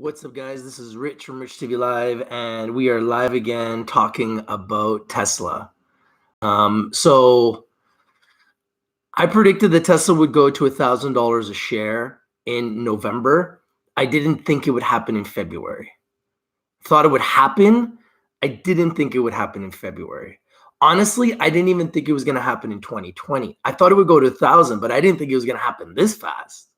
What's up, guys? This is Rich from Rich TV Live, and we are live again talking about Tesla. So I predicted that Tesla would go to $1,000 a share in November. I didn't think it would happen in February. Thought it would happen. I didn't think it would happen in February. Honestly, I didn't even think it was going to happen in 2020. I thought it would go to 1,000, but I didn't think it was going to happen this fast.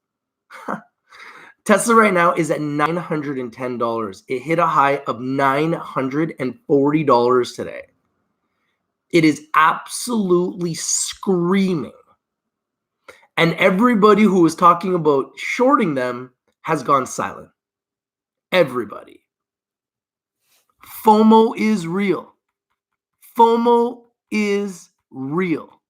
Tesla right now is at $910. It hit a high of $940 today. It is absolutely screaming. And everybody who was talking about shorting them has gone silent. Everybody. FOMO is real. FOMO is real.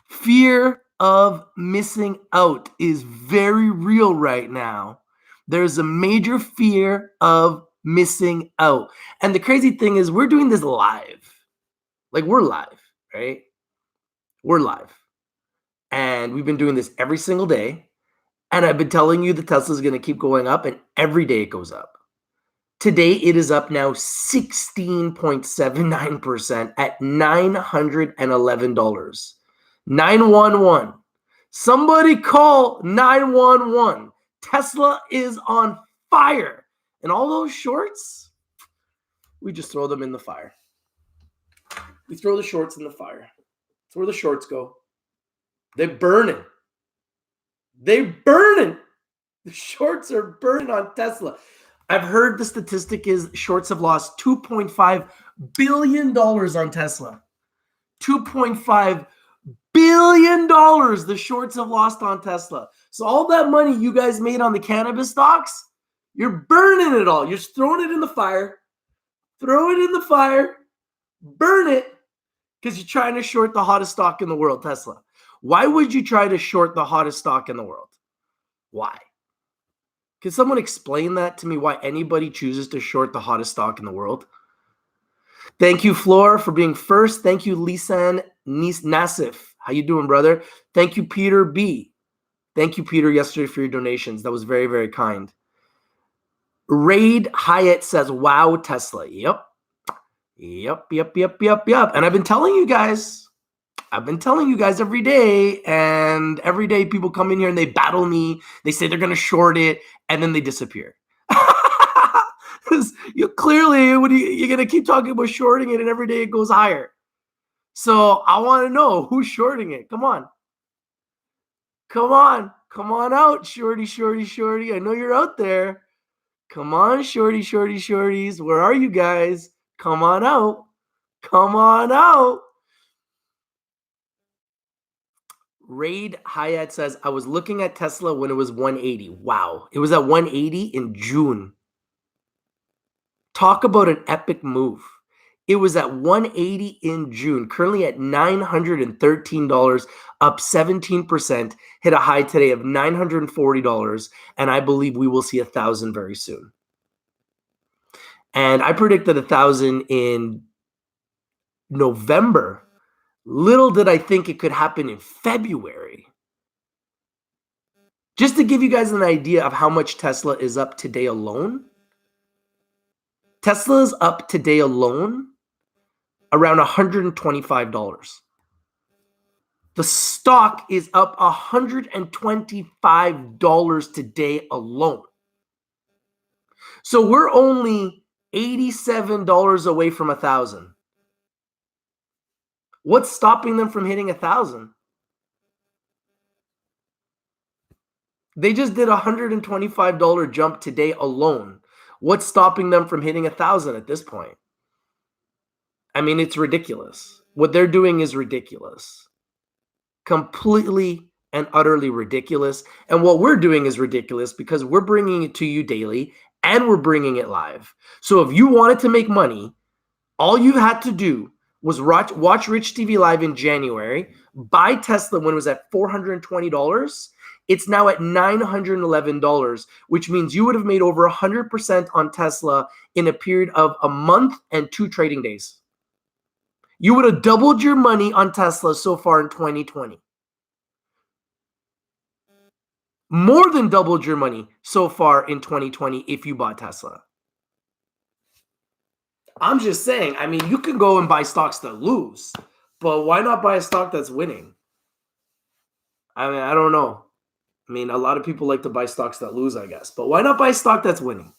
Fear of missing out is very real right now. There's a major fear of missing out. And the crazy thing is we're doing this live. Like, we're live, right? We're live. And we've been doing this every single day. And I've been telling you the Tesla's going to keep going up, and every day it goes up. Today, it is up now 16.79% at $911. 911. Somebody call 911. Tesla is on fire. And all those shorts, we just throw them in the fire. We throw the shorts in the fire. That's where the shorts go. They're burning. They're burning. The shorts are burning on Tesla. I've heard the statistic is shorts have lost $2.5 billion on Tesla. $2.5 billion the shorts have lost on Tesla. So all that money you guys made on the cannabis stocks, you're burning it all. You're just throwing it in the fire. Throw it in the fire. Burn it because you're trying to short the hottest stock in the world, Tesla. Why would you try to short the hottest stock in the world? Why? Can someone explain that to me, why anybody chooses to short the hottest stock in the world? Thank you, Floor, for being first. Thank you, Lisan Nassif. How you doing, brother? Thank you, Peter B. Thank you, Peter, yesterday for your donations. That was very, very kind. Raid Hyatt says, wow, Tesla. Yep. And I've been telling you guys every day, and every day people come in here and they battle me. They say they're going to short it, and then they disappear. Clearly, you're going to keep talking about shorting it, and every day it goes higher. So I want to know who's shorting it. Come on. Come on out, shorty. I know you're out there. Come on, shorties. Where are you guys? Come on out. Raid Hyatt says, I was looking at Tesla when it was 180. Wow. It was at 180 in June. Talk about an epic move. It was at 180 in June, currently at $913, up 17%, hit a high today of $940, and I believe we will see 1,000 very soon. And I predicted 1,000 in November. Little did I think it could happen in February. Just to give you guys an idea of how much Tesla is up today alone, Tesla is up today alone around $125. The stock is up $125 today alone. So we're only $87 away from 1,000. What's stopping them from hitting 1,000? They just did a $125 jump today alone. What's stopping them from hitting 1,000 at this point? I mean, it's ridiculous. What they're doing is ridiculous. Completely and utterly ridiculous. And what we're doing is ridiculous because we're bringing it to you daily and we're bringing it live. So if you wanted to make money, all you had to do was watch Rich TV Live in January, buy Tesla when it was at $420. It's now at $911, which means you would have made over 100% on Tesla in a period of a month and 2 trading days. You would have doubled your money on Tesla so far in 2020. more than doubled your money so far in 2020 if you bought Tesla. I'm just saying, I mean, you can go and buy stocks that lose, but why not buy a stock that's winning? I mean, I don't know. I mean, a lot of people like to buy stocks that lose, I guess, but why not buy a stock that's winning?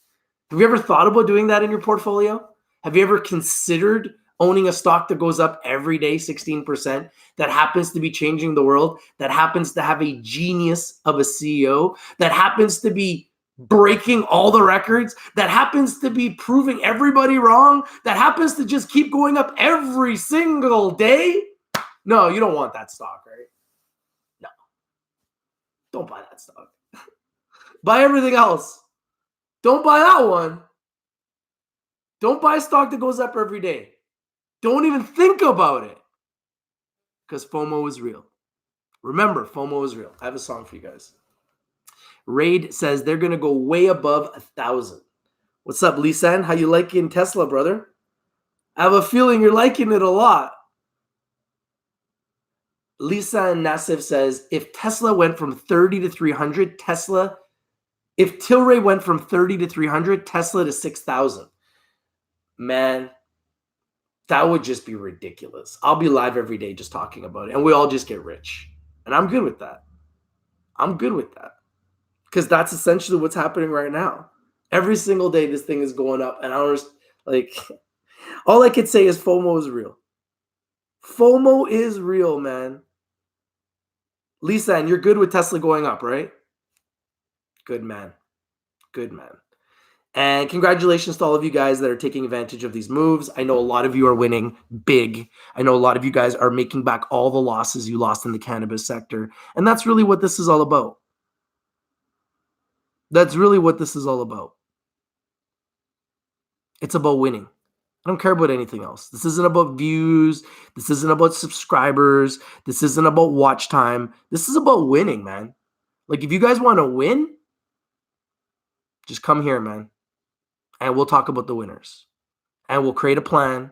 Have you ever thought about doing that in your portfolio? Have you ever considered owning a stock that goes up every day 16%, that happens to be changing the world, that happens to have a genius of a CEO, that happens to be breaking all the records, that happens to be proving everybody wrong, that happens to just keep going up every single day? No, you don't want that stock, right? No. Don't buy that stock. Buy everything else. Don't buy that one. Don't buy a stock that goes up every day. Don't even think about it, because FOMO is real. Remember, FOMO is real. I have a song for you guys. Raid says they're going to go way above 1,000. What's up, Lisan? How you liking Tesla, brother? I have a feeling you're liking it a lot. Lisan Nassif says, if Tesla went from 30 to 300, if Tilray went from 30 to 300, Tesla to 6,000. Man, that would just be ridiculous. I'll be live every day just talking about it, and we all just get rich. And I'm good with that. I'm good with that, because that's essentially what's happening right now. Every single day, this thing is going up, and all I could say is FOMO is real. FOMO is real, man. Lisa, and you're good with Tesla going up, right? Good man. Good man. And congratulations to all of you guys that are taking advantage of these moves. I know a lot of you are winning big. I know a lot of you guys are making back all the losses you lost in the cannabis sector. And that's really what this is all about. That's really what this is all about. It's about winning. I don't care about anything else. This isn't about views. This isn't about subscribers. This isn't about watch time. This is about winning, man. Like, if you guys want to win, just come here, man. And we'll talk about the winners. And we'll create a plan.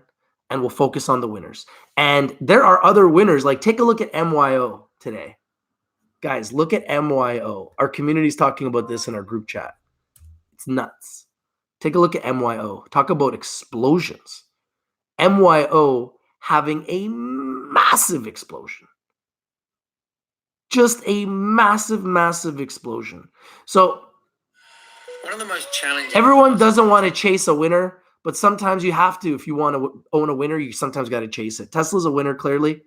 And we'll focus on the winners. And there are other winners. Like, take a look at MYO today. Guys, look at MYO. Our community's talking about this in our group chat. It's nuts. Take a look at MYO. Talk about explosions. MYO having a massive explosion. Just a massive, massive explosion. So, one of the most challenging. Everyone doesn't want to chase a winner, but sometimes you have to. If you want to own a winner, you sometimes got to chase it. Tesla's a winner, clearly.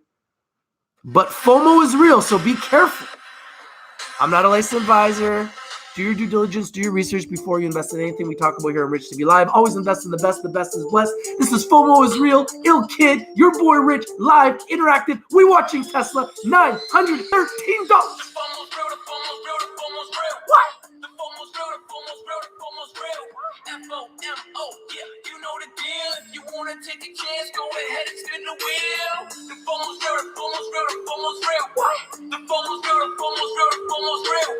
But FOMO is real, so be careful. I'm not a licensed advisor. Do your due diligence, do your research before you invest in anything we talk about here on Rich TV Live. Always invest in the best is blessed. This is FOMO is real, Ill Kid, your boy Rich, live, interactive. We watching Tesla, $913. What? FOMO, yeah, you know the deal. If you want to take a chance, go ahead and spin the wheel. The FOMO's real, the FOMO's real, the FOMO's real. What? The FOMO's real, the FOMO's real, the FOMO's real.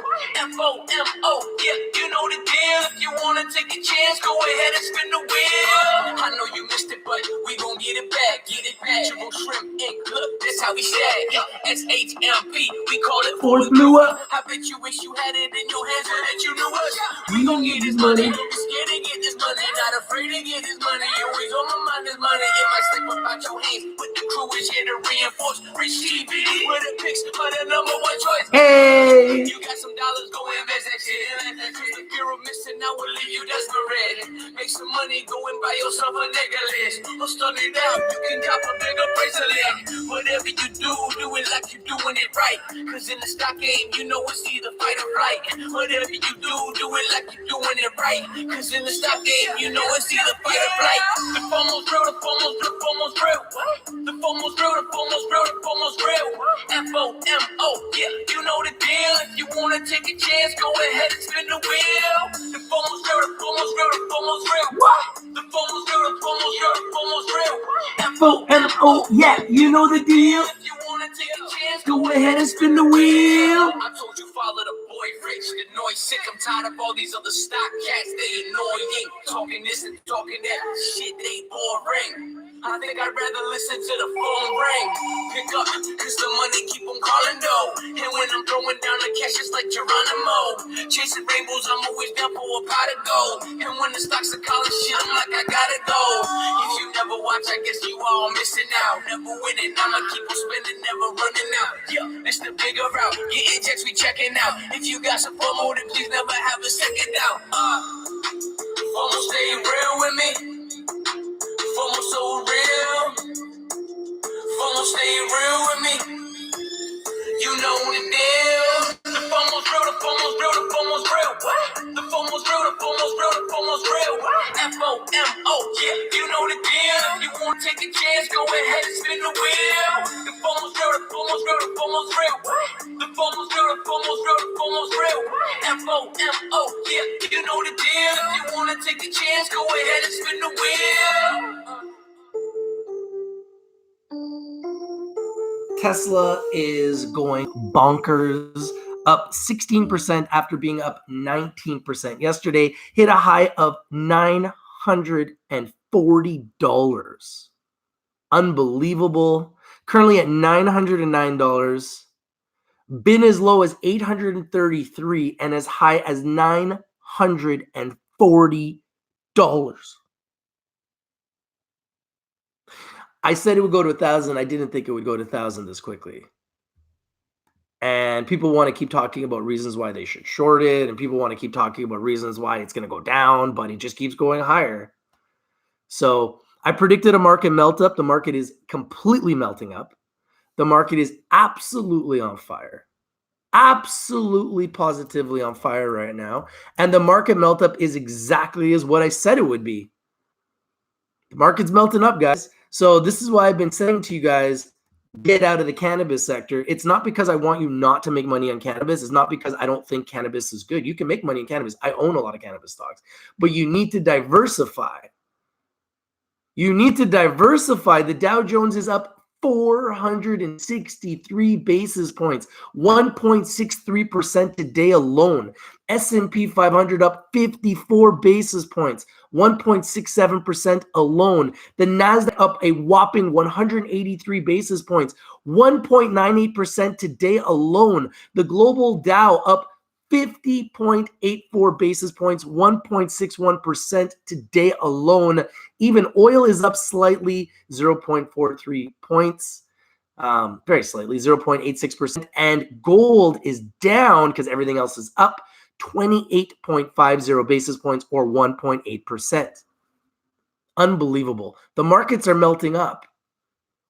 FOMO, yeah, you know the deal. If you want to take a chance, go ahead and spin the wheel. I know you missed it, but we gon' get it back. Get it back. Triple shrimp ink, look, that's how we shag. SHMP, we call it Force blew up. I bet you wish you had it in your hands so that you knew us. We gon' get this money. Scared to get this money, not afraid to get this money. Always on my mind is money. It might slip up out your hands, but the crew is here to reinforce. Rich TV with a picks for the number one choice. Hey! You got some dollars, go invest that shit. The fear of missing out will leave you desperate. Make some money, go and buy yourself a necklace. Or start it out, you can cop a bigger bracelet. Whatever you do it like you doing it right. Cause in the stock game, you know it's either fight or flight. Whatever you do it like you doing it right. Cause in the stock game, you know it's either fight or flight. The FOMO's real, the FOMO's real, the FOMO's real. The FOMO's real, the FOMO's real, the FOMO's real. FOMO, yeah, you know the deal. If you wanna take a chance, go ahead and spin the wheel. The FOMO's real, the FOMO's real, the FOMO's real. What? The FOMO's real, the FOMO's real, the FOMO's real. FOMO, yeah, you know the deal. If you wanna take a chance, Go ahead and spin the wheel. I told you follow the boy Rich, the noise sick. I'm tired of all these other stock cats, they annoying. Talking this and talking that, shit they boring. I think I'd rather listen to the phone ring. Pick up, cause the money keep on calling though. And when I'm throwing down the cash, it's like Geronimo. Chasing rainbows, I'm always down for a pot of gold. And when the stocks are calling shit, I'm like, I gotta go. If you never watch, I guess you all missing out. Never winning, I'ma keep on spending, never running out. Yeah, it's the bigger route. Getting checks, we checking out. If you got some FOMO, then please never have a second doubt. FOMO stay real with me. FOMO so real. FOMO stay real with me. You know the deal. The FOMO's real, the FOMO's real, the FOMO's real. What? The FOMO's real, the FOMO's real, the FOMO's real. FOMO, yeah, you know the deal. If you wanna take a chance, go ahead and spin the wheel. The FOMO's real, the FOMO's real, the FOMO's real. What? The FOMO's real, the FOMO's real, the FOMO's real. FOMO, yeah, you know the deal. If you wanna take a chance, go ahead and spin the wheel. Tesla is going bonkers, up 16% after being up 19% yesterday, hit a high of $940. Unbelievable. Currently at $909. Been as low as $833 and as high as $940. I said it would go to 1,000. I didn't think it would go to 1,000 this quickly. And people want to keep talking about reasons why they should short it. And people want to keep talking about reasons why it's going to go down, but it just keeps going higher. So I predicted a market melt up. The market is completely melting up. The market is absolutely on fire. Absolutely positively on fire right now. And the market melt up is exactly as what I said it would be. The market's melting up, guys. So this is why I've been saying to you guys, get out of the cannabis sector. It's not because I want you not to make money on cannabis. It's not because I don't think cannabis is good. You can make money in cannabis. I own a lot of cannabis stocks, but you need to diversify. You need to diversify. The Dow Jones is up 463 basis points, 1.63% today alone. S&P 500 up 54 basis points, 1.67% alone. The Nasdaq up a whopping 183 basis points, 1.98% today alone. The global Dow up 50.84 basis points, 1.61% today alone. Even oil is up slightly, 0.43 points, very slightly, 0.86%. And gold is down because everything else is up, 28.50 basis points or 1.8%. Unbelievable. The markets are melting up,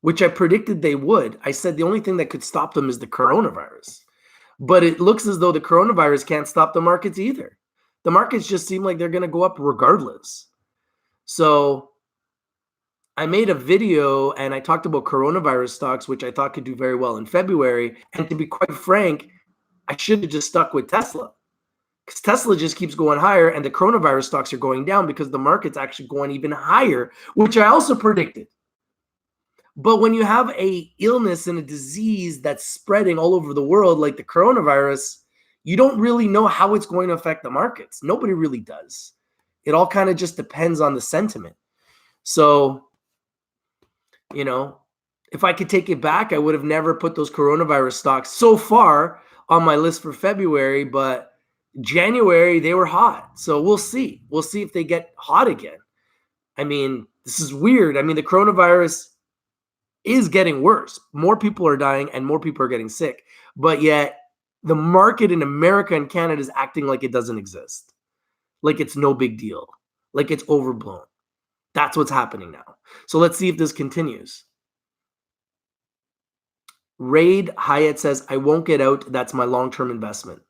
which I predicted they would. I said the only thing that could stop them is the coronavirus. But it looks as though the coronavirus can't stop the markets either. The markets just seem like they're going to go up regardless. So I made a video and I talked about coronavirus stocks, which I thought could do very well in February. And to be quite frank, I should have just stuck with Tesla, because Tesla just keeps going higher and the coronavirus stocks are going down because the market's actually going even higher, which I also predicted. But when you have a illness and a disease that's spreading all over the world, like the coronavirus, you don't really know how it's going to affect the markets. Nobody really does. It all kind of just depends on the sentiment. So, you know, if I could take it back, I would have never put those coronavirus stocks so far on my list for February, but January, they were hot. So we'll see. We'll see if they get hot again. I mean, this is weird. I mean, the coronavirus is getting worse. More people are dying and more people are getting sick. But yet the market in America and Canada is acting like it doesn't exist. Like it's no big deal. Like it's overblown. That's what's happening now. So let's see if this continues. Raid Hyatt says, I won't get out. That's my long-term investment.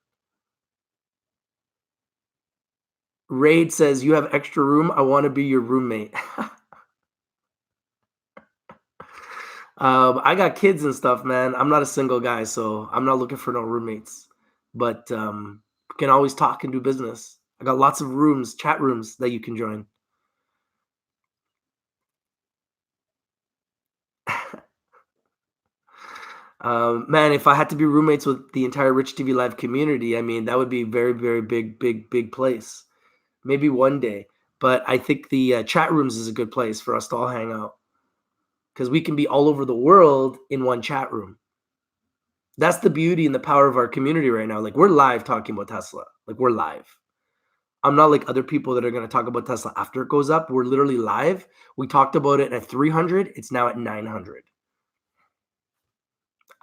Raid says, you have extra room. I want to be your roommate. I got kids and stuff, man. I'm not a single guy, so I'm not looking for no roommates. But can always talk and do business. I got lots of rooms, chat rooms that you can join. Man, if I had to be roommates with the entire Rich TV Live community, I mean, that would be a very, very big place. Maybe one day. But I think the chat rooms is a good place for us to all hang out. because we can be all over the world in one chat room. That's the beauty and the power of our community right now. Like, we're live talking about Tesla. Like, we're live. I'm not like other people that are going to talk about Tesla after it goes up. We're literally live. We talked about it at 300. It's now at 900.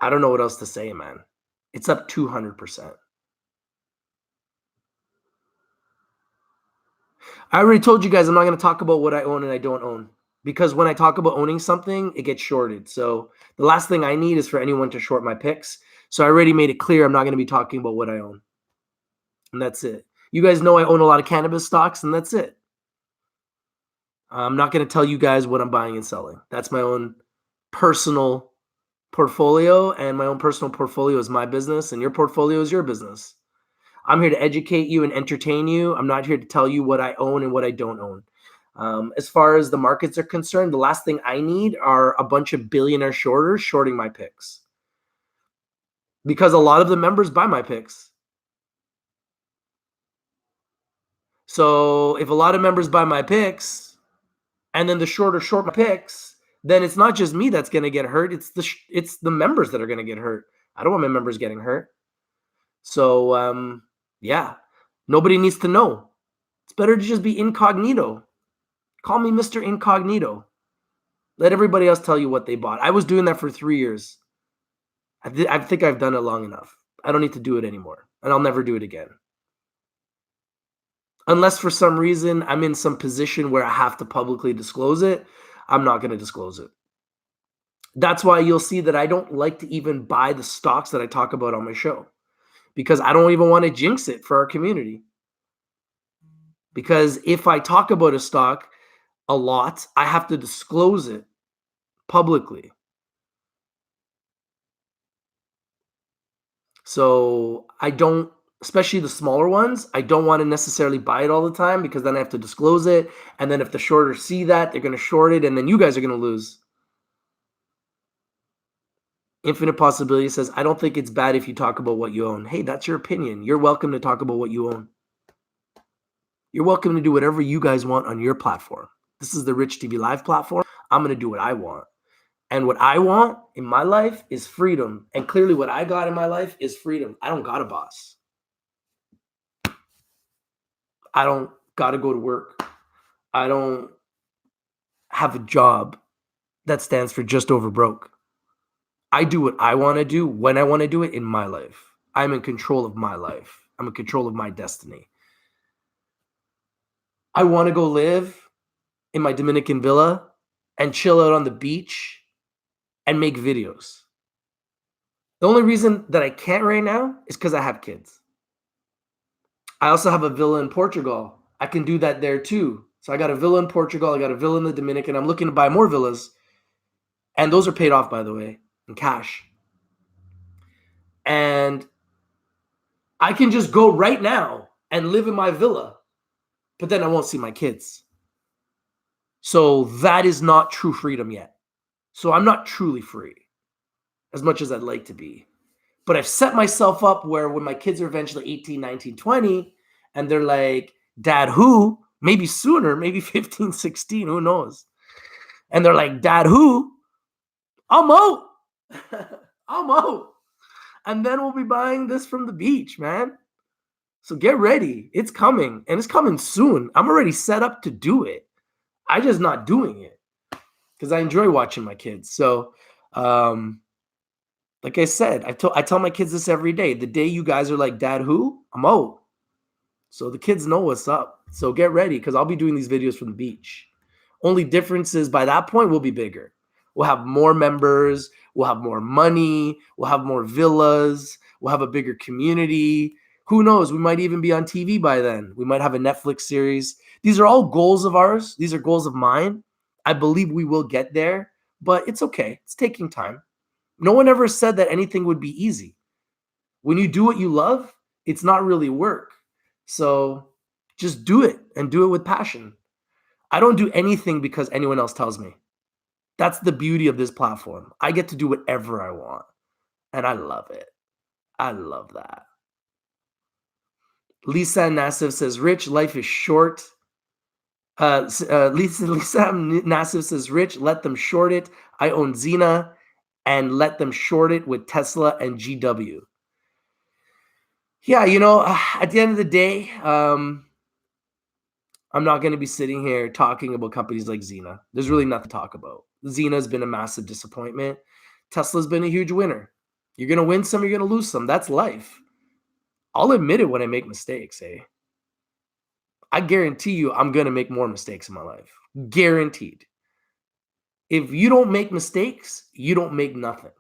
I don't know what else to say, man. It's up 200%. I already told you guys I'm not going to talk about what I own and I don't own, because when I talk about owning something, it gets shorted. So the last thing I need is for anyone to short my picks. So I already made it clear I'm not going to be talking about what I own. And that's it. You guys know I own a lot of cannabis stocks, and that's it. I'm not going to tell you guys what I'm buying and selling. That's my own personal portfolio, and my own personal portfolio is my business, and your portfolio is your business. I'm here to educate you and entertain you. I'm not here to tell you what I own and what I don't own. As far as the markets are concerned, the last thing I need are a bunch of billionaire shorters shorting my picks, because a lot of the members buy my picks. So if a lot of members buy my picks and then the shorter short my picks, then it's not just me that's going to get hurt. It's the members that are going to get hurt. I don't want my members getting hurt. So, yeah, nobody needs to know. It's better to just be incognito. Call me Mr. Incognito. Let everybody else tell you what they bought. I was doing that for 3 years. I think I've done it long enough. I don't need to do it anymore, and I'll never do it again. Unless for some reason I'm in some position where I have to publicly disclose it, I'm not going to disclose it. That's why you'll see that I don't like to even buy the stocks that I talk about on my show, because I don't even want to jinx it for our community. Because if I talk about a stock a lot, I have to disclose it publicly. So I don't, especially the smaller ones, I don't want to necessarily buy it all the time, because then I have to disclose it. And then if the shorters see that, they're going to short it, and then you guys are going to lose. Infinite Possibility says, I don't think it's bad if you talk about what you own. Hey, that's your opinion. You're welcome to talk about what you own. You're welcome to do whatever you guys want on your platform. This is the Rich TV Live platform. I'm going to do what I want. And what I want in my life is freedom. And clearly what I got in my life is freedom. I don't got a boss. I don't got to go to work. I don't have a job that stands for just over broke. I do what I want to do when I want to do it in my life. I'm in control of my life. I'm in control of my destiny. I want to go live in my Dominican villa and chill out on the beach and make videos. The only reason that I can't right now is because I have kids. I also have a villa in Portugal. I can do that there too. So I got a villa in Portugal. I got a villa in the Dominican. I'm looking to buy more villas. And those are paid off, by the way, in cash. And I can just go right now and live in my villa, but then I won't see my kids. So that is not true freedom yet. So I'm not truly free as much as I'd like to be. But I've set myself up where when my kids are eventually 18, 19, 20, and they're like, Dad, who? Maybe sooner, maybe 15, 16, who knows? And they're like, Dad, who? I'm out. I'm out. And then we'll be buying this from the beach, man. So get ready. It's coming, and it's coming soon. I'm already set up to do it. I'm just not doing it because I enjoy watching my kids. So, like I said, I tell my kids this every day. The day you guys are like, Dad, who? I'm out. So the kids know what's up. So get ready, because I'll be doing these videos from the beach. Only difference is by that point, we'll be bigger. We'll have more members. We'll have more money. We'll have more villas. We'll have a bigger community. Who knows? We might even be on TV by then. We might have a Netflix series. These are all goals of ours. These are goals of mine. I believe we will get there, but it's okay. It's taking time. No one ever said that anything would be easy. When you do what you love, it's not really work. So just do it, and do it with passion. I don't do anything because anyone else tells me. That's the beauty of this platform. I get to do whatever I want, and I love it. I love that. Lisa Nassif says, Rich, life is short. Lisa Nassif says, Rich, let them short it. I own Xena and let them short it with Tesla and GW. Yeah, at the end of the day, I'm not going to be sitting here talking about companies like Xena. There's really nothing to talk about. Xena's been a massive disappointment. Tesla's been a huge winner. You're going to win some, you're going to lose some. That's life. I'll admit it when I make mistakes, eh? I guarantee you I'm going to make more mistakes in my life. Guaranteed. If you don't make mistakes, you don't make nothing.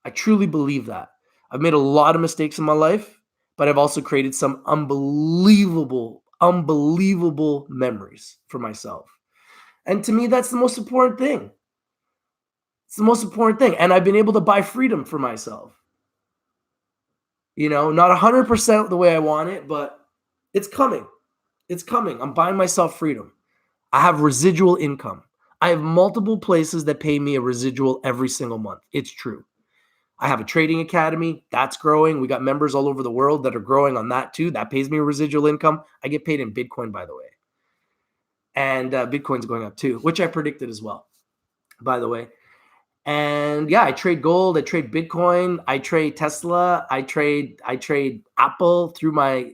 I truly believe that. I've made a lot of mistakes in my life, but I've also created some unbelievable memories for myself. And to me, that's the most important thing. It's the most important thing. And I've been able to buy freedom for myself. Not 100% the way I want it, but it's coming. It's coming. I'm buying myself freedom. I have residual income. I have multiple places that pay me a residual every single month. It's true. I have a trading academy that's growing. We got members all over the world that are growing on that too. That pays me a residual income. I get paid in Bitcoin, by the way. And Bitcoin's going up too, which I predicted as well, by the way. And yeah, I trade gold. I trade Bitcoin. I trade Tesla. I trade Apple through my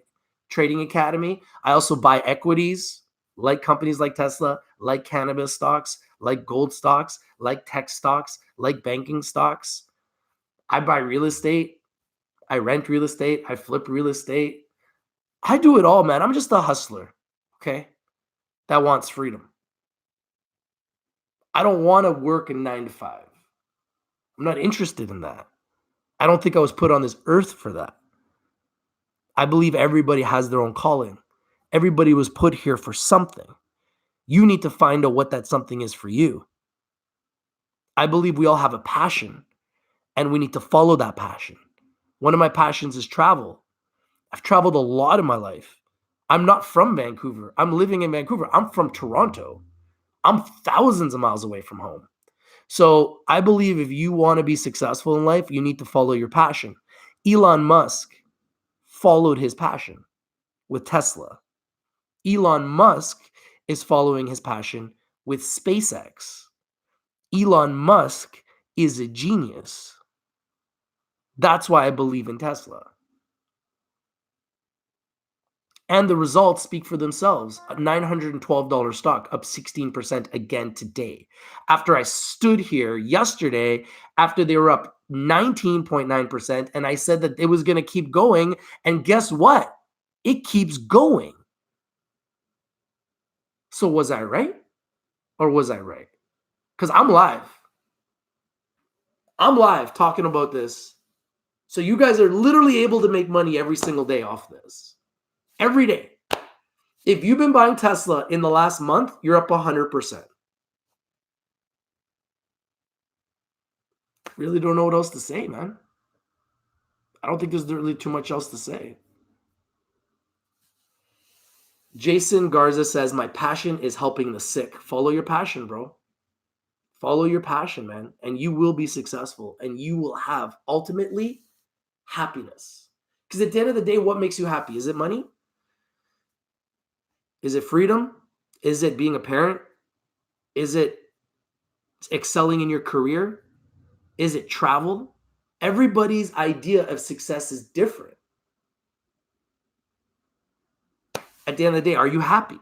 trading academy. I also buy equities like companies like Tesla, like cannabis stocks, like gold stocks, like tech stocks, like banking stocks. I buy real estate. I rent real estate. I flip real estate. I do it all, man. I'm just a hustler, okay, that wants freedom. I don't want to work a 9 to 5. I'm not interested in that. I don't think I was put on this earth for that. I believe everybody has their own calling. Everybody was put here for something. You need to find out what that something is for you. I believe we all have a passion, and we need to follow that passion. One of my passions is travel. I've traveled a lot in my life. I'm not from Vancouver. I'm living in Vancouver. I'm from Toronto. I'm thousands of miles away from home. So I believe if you want to be successful in life, you need to follow your passion. Elon Musk followed his passion with Tesla. Elon Musk is following his passion with SpaceX. Elon Musk is a genius. That's why I believe in Tesla. And the results speak for themselves. A $912 stock, up 16% again today. After I stood here yesterday, after they were up 19.9%, and I said that it was going to keep going. And guess what? It keeps going. So was I right? Or was I right? Because I'm live. I'm live talking about this. So you guys are literally able to make money every single day off this. Every day. If you've been buying Tesla in the last month, you're up 100%. Really don't know what else to say, man. I don't think there's really too much else to say. Jason Garza says, my passion is helping the sick. Follow your passion, bro. Follow your passion, man. And you will be successful. And you will have, ultimately, happiness. Because at the end of the day, what makes you happy? Is it money? Is it freedom? Is it being a parent? Is it excelling in your career? Is it travel? Everybody's idea of success is different. At the end of the day, are you happy?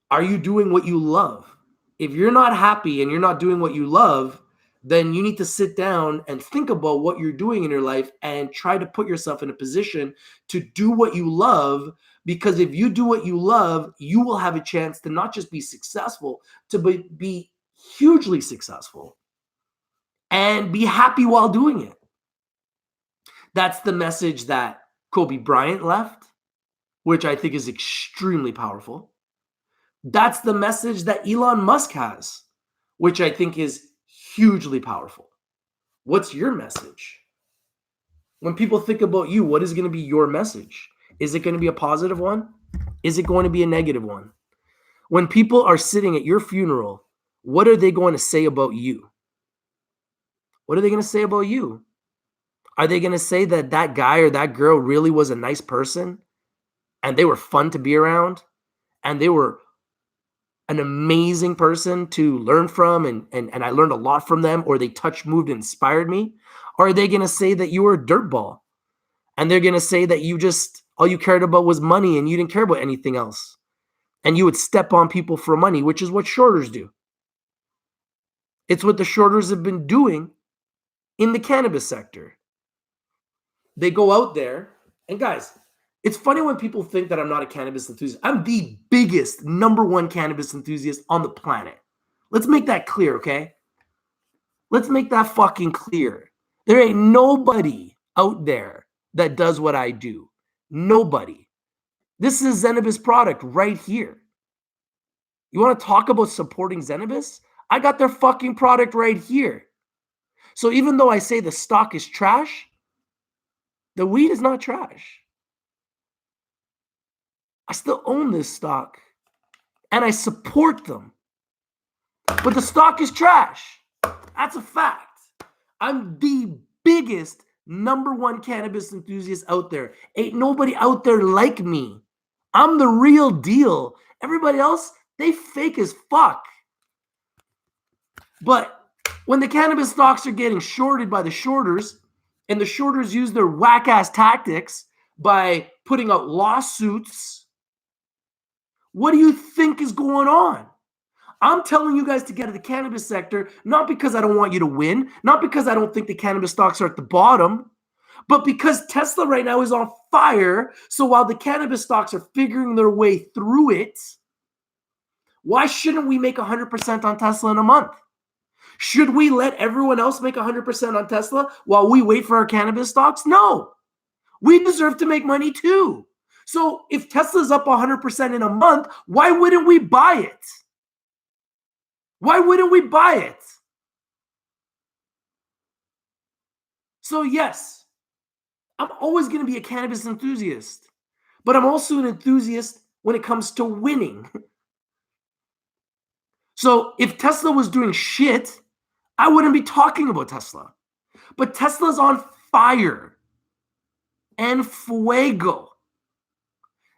Are you doing what you love? If you're not happy and you're not doing what you love, then you need to sit down and think about what you're doing in your life and try to put yourself in a position to do what you love. Because if you do what you love, you will have a chance to not just be successful, to be hugely successful and be happy while doing it. That's the message that Kobe Bryant left, which I think is extremely powerful. That's the message that Elon Musk has, which I think is hugely powerful. What's your message? When people think about you, what is going to be your message? Is it going to be a positive one? Is it going to be a negative one? When people are sitting at your funeral, what are they going to say about you? What are they going to say about you? Are they going to say that that guy or that girl really was a nice person and they were fun to be around and they were an amazing person to learn from and I learned a lot from them, or they touched, moved, and inspired me? Or are they going to say that you were a dirtball and they're going to say that you just, all you cared about was money and you didn't care about anything else? And you would step on people for money, which is what shorters do. It's what the shorters have been doing in the cannabis sector. They go out there, and guys, it's funny when people think that I'm not a cannabis enthusiast. I'm the biggest, number one cannabis enthusiast on the planet. Let's make that clear, okay? Let's make that fucking clear. There ain't nobody out there that does what I do. Nobody. This is Zenabis product right here. You want to talk about supporting Zenabis? I got their fucking product right here. So even though I say the stock is trash, the weed is not trash. I still own this stock and I support them. But the stock is trash. That's a fact. I'm the biggest number one cannabis enthusiast out there. Ain't nobody out there like me. I'm the real deal. Everybody else, they fake as fuck. But when the cannabis stocks are getting shorted by the shorters, and the shorters use their whack-ass tactics by putting out lawsuits, what do you think is going on? I'm telling you guys to get out of the cannabis sector, not because I don't want you to win, not because I don't think the cannabis stocks are at the bottom, but because Tesla right now is on fire. So while the cannabis stocks are figuring their way through it, why shouldn't we make 100% on Tesla in a month? Should we let everyone else make 100% on Tesla while we wait for our cannabis stocks? No. We deserve to make money too. So if Tesla's up 100% in a month, why wouldn't we buy it? Why wouldn't we buy it? So yes, I'm always going to be a cannabis enthusiast, but I'm also an enthusiast when it comes to winning. So if Tesla was doing shit, I wouldn't be talking about Tesla. But Tesla's on fire. And fuego.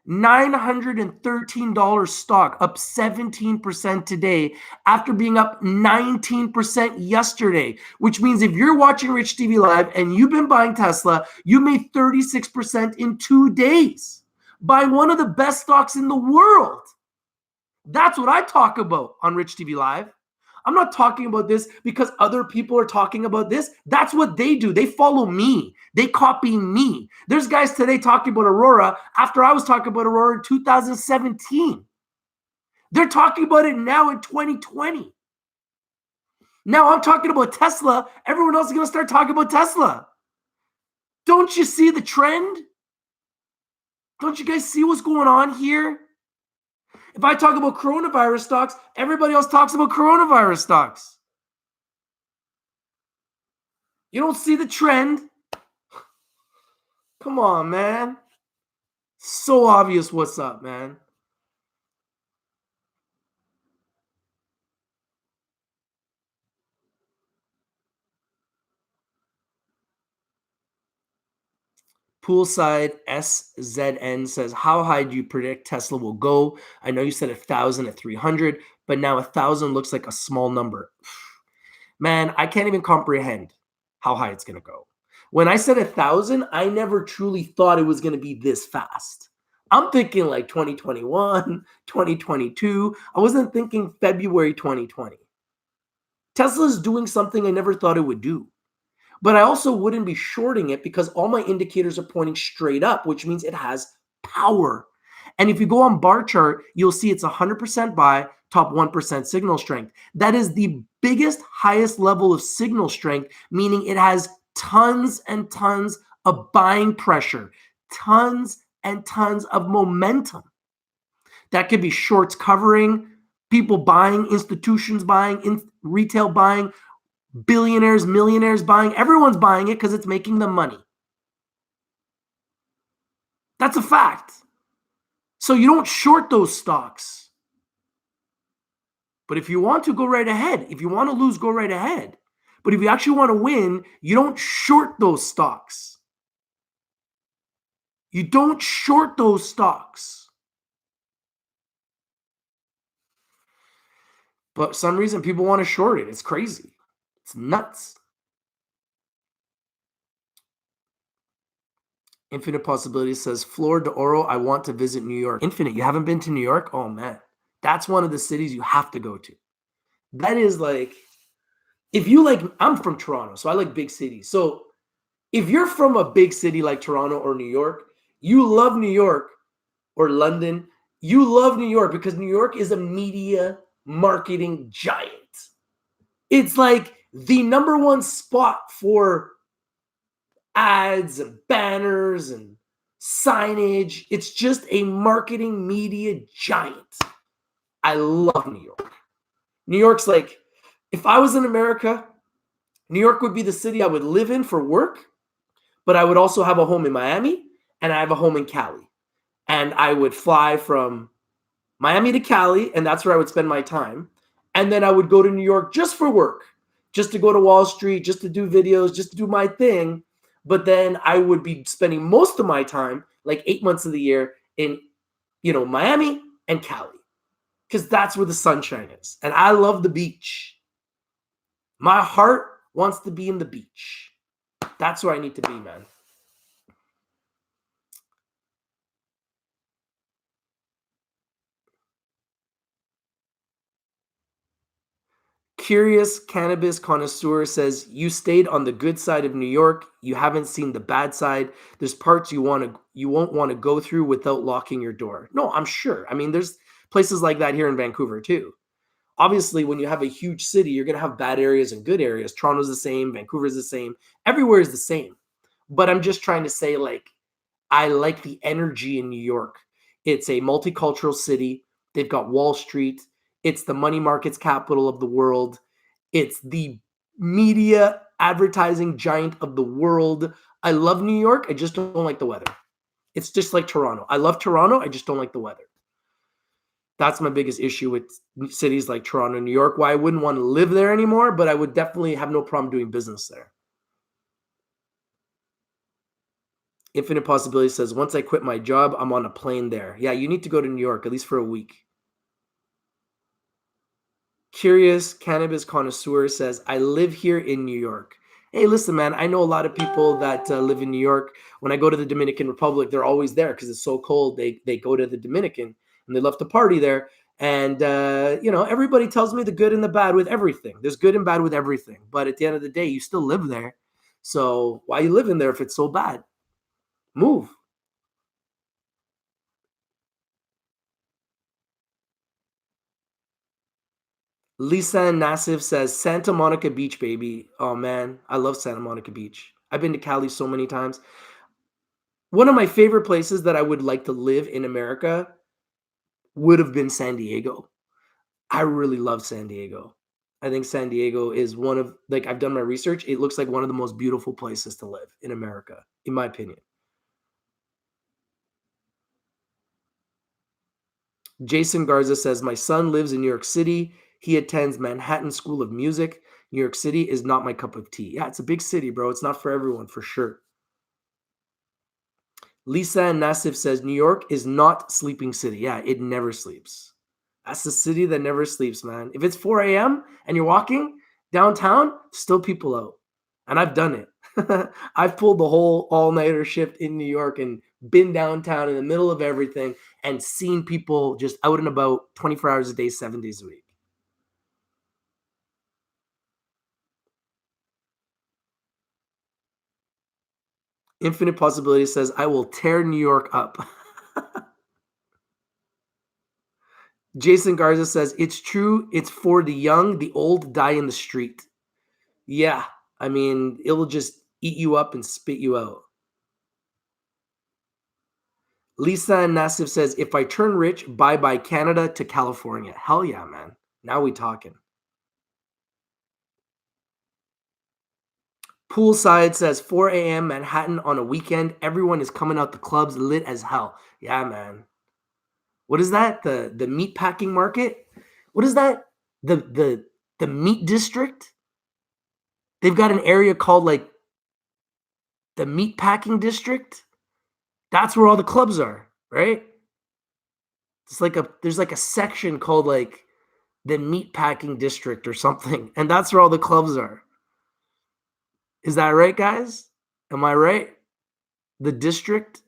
$913 stock, up 17% today after being up 19% yesterday, which means if you're watching Rich TV Live and you've been buying Tesla, you made 36% in 2 days. Buy one of the best stocks in the world. That's what I talk about on Rich TV Live. I'm not talking about this because other people are talking about this. That's what they do. They follow me. They copy me. There's guys today talking about Aurora after I was talking about Aurora in 2017. They're talking about it now in 2020. Now I'm talking about Tesla. Everyone else is going to start talking about Tesla. Don't you see the trend? Don't you guys see what's going on here? If I talk about coronavirus stocks, everybody else talks about coronavirus stocks. You don't see the trend? Come on, man. So obvious what's up, man. Poolside SZN says, how high do you predict Tesla will go? I know you said 1,000 at 300, but now 1,000 looks like a small number. Man, I can't even comprehend how high it's going to go. When I said 1,000, I never truly thought it was going to be this fast. I'm thinking like 2021, 2022. I wasn't thinking February 2020. Tesla's doing something I never thought it would do. But I also wouldn't be shorting it because all my indicators are pointing straight up, which means it has power. And if you go on bar chart, you'll see it's 100% buy, top 1% signal strength. That is the biggest, highest level of signal strength, meaning it has tons and tons of buying pressure, tons and tons of momentum. That could be shorts covering, people buying, institutions buying, retail buying, billionaires, millionaires buying. Everyone's buying it because it's making them money. That's a fact. So you don't short those stocks. But if you want to, go right ahead. If you want to lose, go right ahead. But if you actually want to win, you don't short those stocks. You don't short those stocks. But for some reason, people want to short it. It's crazy. It's nuts. Infinite Possibility says, Flor de Oro, I want to visit New York. Infinite, you haven't been to New York? Oh, man. That's one of the cities you have to go to. That is like, if you like, I'm from Toronto, so I like big cities. So if you're from a big city like Toronto or New York, you love New York or London. You love New York because New York is a media marketing giant. It's like the number one spot for ads and banners and signage. It's just a marketing media giant. I love New York. New York's like, if I was in America, New York would be the city I would live in for work, but I would also have a home in Miami and I have a home in Cali. And I would fly from Miami to Cali, and that's where I would spend my time. And then I would go to New York just for work, just to go to Wall Street, just to do videos, just to do my thing. But then I would be spending most of my time, like 8 months of the year, in Miami and Cali, because that's where the sunshine is. And I love the beach. My heart wants to be in the beach. That's where I need to be, man. Curious Cannabis Connoisseur says, you stayed on the good side of New York. You haven't seen the bad side. There's parts you won't want to go through without locking your door. No, I'm sure. I mean, there's places like that here in Vancouver too. Obviously, when you have a huge city, you're going to have bad areas and good areas. Toronto's the same. Vancouver's the same. Everywhere is the same. But I'm just trying to say, like, I like the energy in New York. It's a multicultural city. They've got Wall Street. It's the money markets capital of the world. It's the media advertising giant of the world. I love New York. I just don't like the weather. It's just like Toronto. I love Toronto. I just don't like the weather. That's my biggest issue with cities like Toronto, New York, why I wouldn't want to live there anymore, but I would definitely have no problem doing business there. Infinite Possibility says, once I quit my job, I'm on a plane there. Yeah, you need to go to New York, at least for a week. Curious Cannabis Connoisseur says, I live here in New York. Hey, listen, man, I know a lot of people that live in New York. When I go to the Dominican Republic, they're always there because it's so cold. They go to the Dominican and they love to party there. And, everybody tells me the good and the bad with everything. There's good and bad with everything. But at the end of the day, you still live there. So why are you living there if it's so bad? Move. Lisa Nassif says, Santa Monica Beach, baby. Oh, man. I love Santa Monica Beach. I've been to Cali so many times. One of my favorite places that I would like to live in America would have been San Diego. I really love San Diego. I think San Diego is one of, like, I've done my research. It looks like one of the most beautiful places to live in America, in my opinion. Jason Garza says, my son lives in New York City. He attends Manhattan School of Music. New York City is not my cup of tea. Yeah, it's a big city, bro. It's not for everyone, for sure. Lisa Nassif says, New York is not sleeping city. Yeah, it never sleeps. That's the city that never sleeps, man. If it's 4 a.m. and you're walking downtown, still people out. And I've done it. I've pulled the whole all-nighter shift in New York and been downtown in the middle of everything and seen people just out and about 24 hours a day, 7 days a week. Infinite Possibility says, I will tear New York up. Jason Garza says, it's true. It's for the young. The old die in the street. Yeah. I mean, it'll just eat you up and spit you out. Lisa Nassif says, if I turn rich, bye-bye Canada to California. Hell yeah, man. Now we talking. Poolside says 4 a.m. Manhattan on a weekend. Everyone is coming out the clubs lit as hell. Yeah, man. What is that? The meat packing market? What is that? The meat district? They've got an area called like the meat packing district. That's where all the clubs are, right? It's like there's like a section called like than Meatpacking District or something. And that's where all the clubs are. Is that right, guys? Am I right? The district?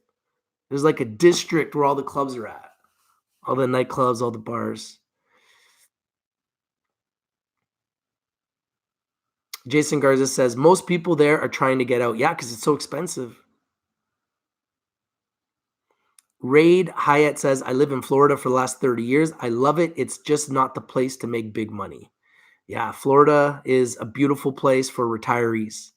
There's like a district where all the clubs are at. All the nightclubs, all the bars. Jason Garza says, most people there are trying to get out. Yeah, because it's so expensive. Raid Hyatt says, I live in Florida for the last 30 years. I love it. It's just not the place to make big money. Yeah, Florida is a beautiful place for retirees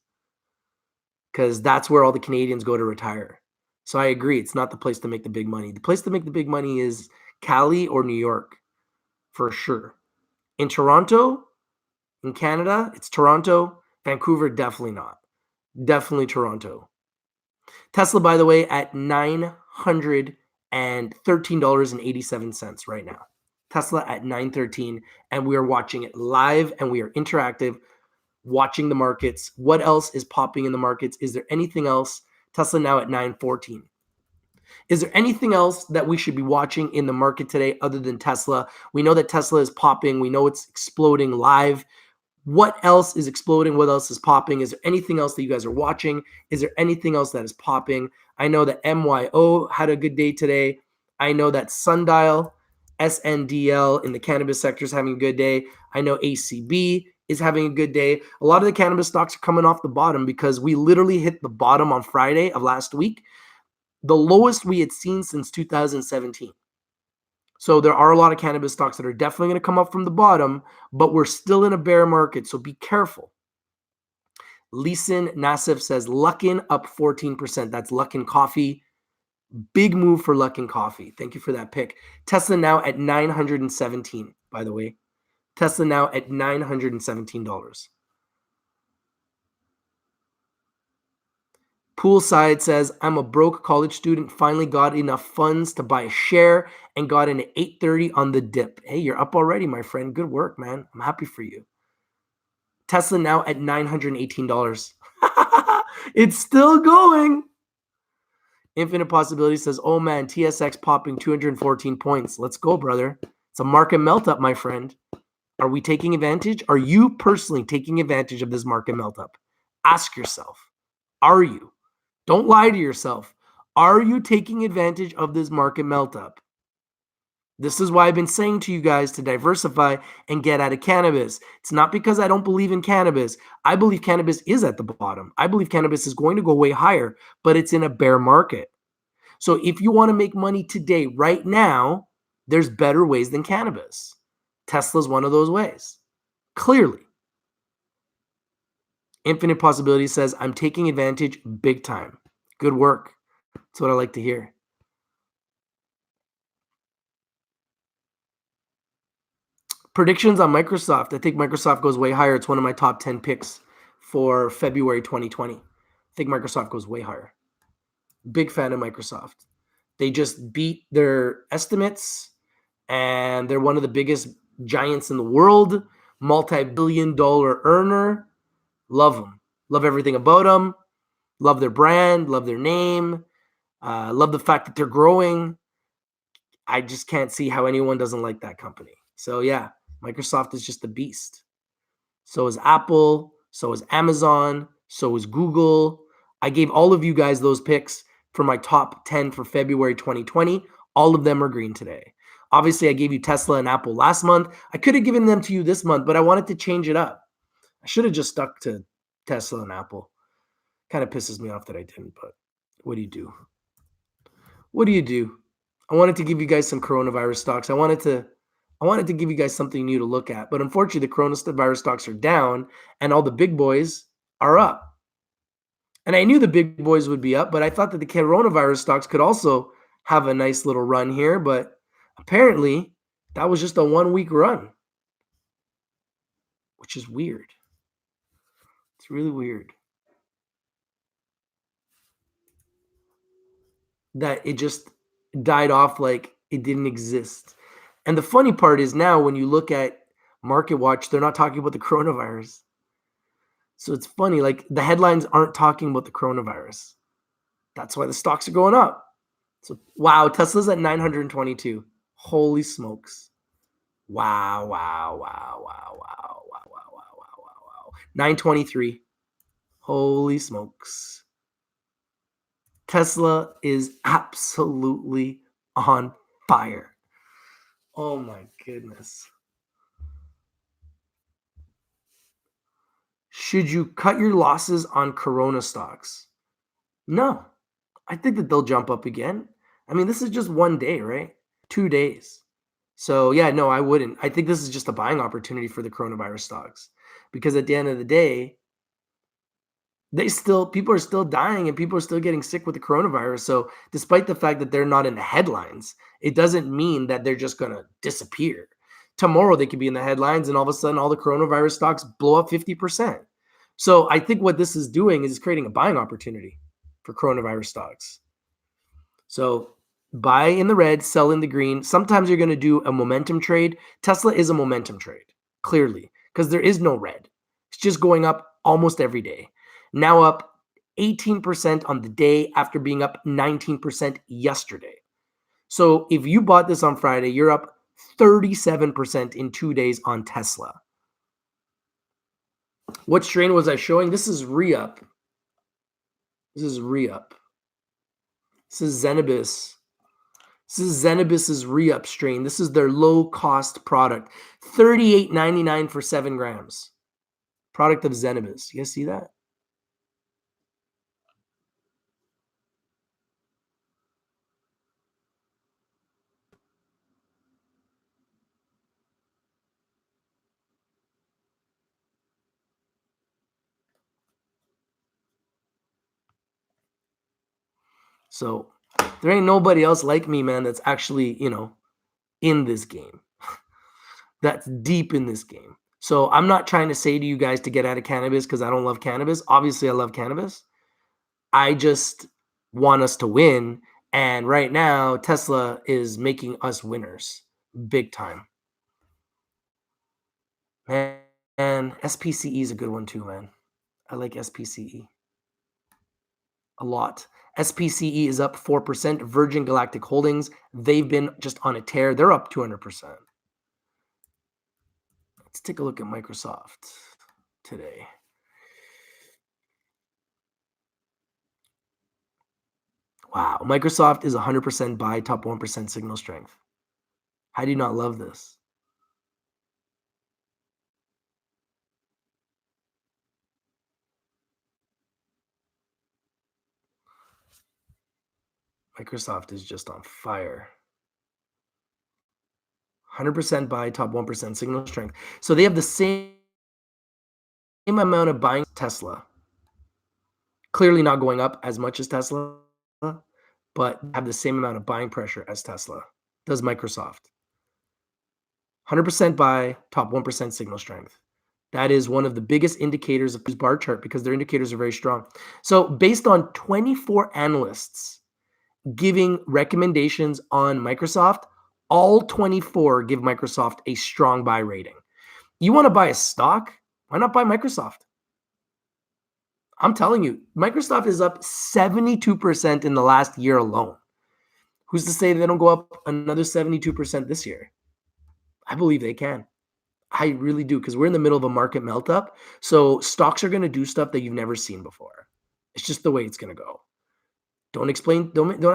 because that's where all the Canadians go to retire. So I agree. It's not the place to make the big money. The place to make the big money is Cali or New York for sure. In Toronto, in Canada, it's Toronto. Vancouver, definitely not. Definitely Toronto. Tesla, by the way, at $913.87 right now. Tesla at $913, and we are watching it live, and we are interactive, watching the markets. What else is popping in the markets? Is there anything else? Tesla now at $914. Is there anything else that we should be watching in the market today other than Tesla? We know that Tesla is popping. We know it's exploding live. What else is exploding? What else is popping? Is there anything else that you guys are watching? Is there anything else that is popping? I know that MYO had a good day today. I know that Sundial, SNDL in the cannabis sector is having a good day. I know ACB is having a good day. A lot of the cannabis stocks are coming off the bottom because we literally hit the bottom on Friday of last week, the lowest we had seen since 2017. So there are a lot of cannabis stocks that are definitely going to come up from the bottom, but we're still in a bear market, so be careful. Leeson Nassif says Luckin up 14%. That's Luckin Coffee. Big move for Luckin Coffee. Thank you for that pick. Tesla now at $917, by the way. Tesla now at $917. Poolside says, I'm a broke college student, finally got enough funds to buy a share and got in at 8:30 on the dip. Hey, you're up already, my friend. Good work, man. I'm happy for you. Tesla now at $918. It's still going. Infinite Possibility says, oh man, TSX popping 214 points. Let's go, brother. It's a market melt up, my friend. Are we taking advantage? Are you personally taking advantage of this market melt up? Ask yourself, are you? Don't lie to yourself. Are you taking advantage of this market melt up? This is why I've been saying to you guys to diversify and get out of cannabis. It's not because I don't believe in cannabis. I believe cannabis is at the bottom. I believe cannabis is going to go way higher, but it's in a bear market. So if you want to make money today, right now, there's better ways than cannabis. Tesla's one of those ways, clearly. Infinite Possibility says, I'm taking advantage big time. Good work. That's what I like to hear. Predictions on Microsoft. I think Microsoft goes way higher. It's one of my top 10 picks for February 2020. I think Microsoft goes way higher. Big fan of Microsoft. They just beat their estimates, and they're one of the biggest giants in the world, multi-billion-dollar earner. Love them. Love everything about them. Love their brand. Love their name. Love the fact that they're growing. I just can't see how anyone doesn't like that company. So yeah, Microsoft is just a beast. So is Apple. So is Amazon. So is Google. I gave all of you guys those picks for my top 10 for February 2020. All of them are green today. Obviously, I gave you Tesla and Apple last month. I could have given them to you this month, but I wanted to change it up. I should have just stuck to Tesla and Apple. Kind of pisses me off that I didn't, but what do you do? What do you do? I wanted to give you guys some coronavirus stocks. I wanted to give you guys something new to look at, but unfortunately, the coronavirus stocks are down and all the big boys are up. And I knew the big boys would be up, but I thought that the coronavirus stocks could also have a nice little run here, but apparently that was just a 1 week run, which is weird. It's really weird that it just died off like it didn't exist. And the funny part is now when you look at Market Watch, they're not talking about the coronavirus. So it's funny, like the headlines aren't talking about the coronavirus. That's why the stocks are going up. So wow, Tesla's at 922. Holy smokes. Wow, wow, wow, wow, wow, wow, wow, wow, wow, wow, wow. 923. Holy smokes. Tesla is absolutely on fire. Oh my goodness. Should you cut your losses on Corona stocks? No. I think that they'll jump up again. I mean, this is just one day, right? 2 days. So, yeah, no, I wouldn't. I think this is just a buying opportunity for the coronavirus stocks because at the end of the day, people are still dying and people are still getting sick with the coronavirus. So, despite the fact that they're not in the headlines, it doesn't mean that they're just going to disappear. Tomorrow they could be in the headlines and all of a sudden all the coronavirus stocks blow up 50%. So, I think what this is doing is creating a buying opportunity for coronavirus stocks. So buy in the red, sell in the green. Sometimes you're going to do a momentum trade. Tesla is a momentum trade, clearly, because there is no red. It's just going up almost every day. Now up 18% on the day after being up 19% yesterday. So if you bought this on Friday, you're up 37% in 2 days on Tesla. What strain was I showing? This is re-up. This is re-up. This is Zenibus. This is Zenibus's re-up strain. This is their low-cost product. $38.99 for 7 grams. Product of Zenibus. You guys see that? So there ain't nobody else like me, man, that's actually, in this game. That's deep in this game. So I'm not trying to say to you guys to get out of cannabis because I don't love cannabis. Obviously, I love cannabis. I just want us to win. And right now, Tesla is making us winners big time. Man, SPCE is a good one too, man. I like SPCE a lot. SPCE is up 4%. Virgin Galactic Holdings, they've been just on a tear. They're up 200%. Let's take a look at Microsoft today. Wow, Microsoft is 100% buy, top 1% signal strength. How do you not love this? Microsoft is just on fire. 100% buy, top 1% signal strength. So they have the same amount of buying Tesla. Clearly not going up as much as Tesla, but have the same amount of buying pressure as Tesla does Microsoft. 100% buy, top 1% signal strength. That is one of the biggest indicators of this bar chart because their indicators are very strong. So based on 24 analysts giving recommendations on Microsoft, all 24 give Microsoft a strong buy rating. You want to buy a stock? Why not buy Microsoft? I'm telling you, Microsoft is up 72% in the last year alone. Who's to say they don't go up another 72% this year? I believe they can. I really do because we're in the middle of a market melt up. So stocks are going to do stuff that you've never seen before. It's just the way it's going to go. Don't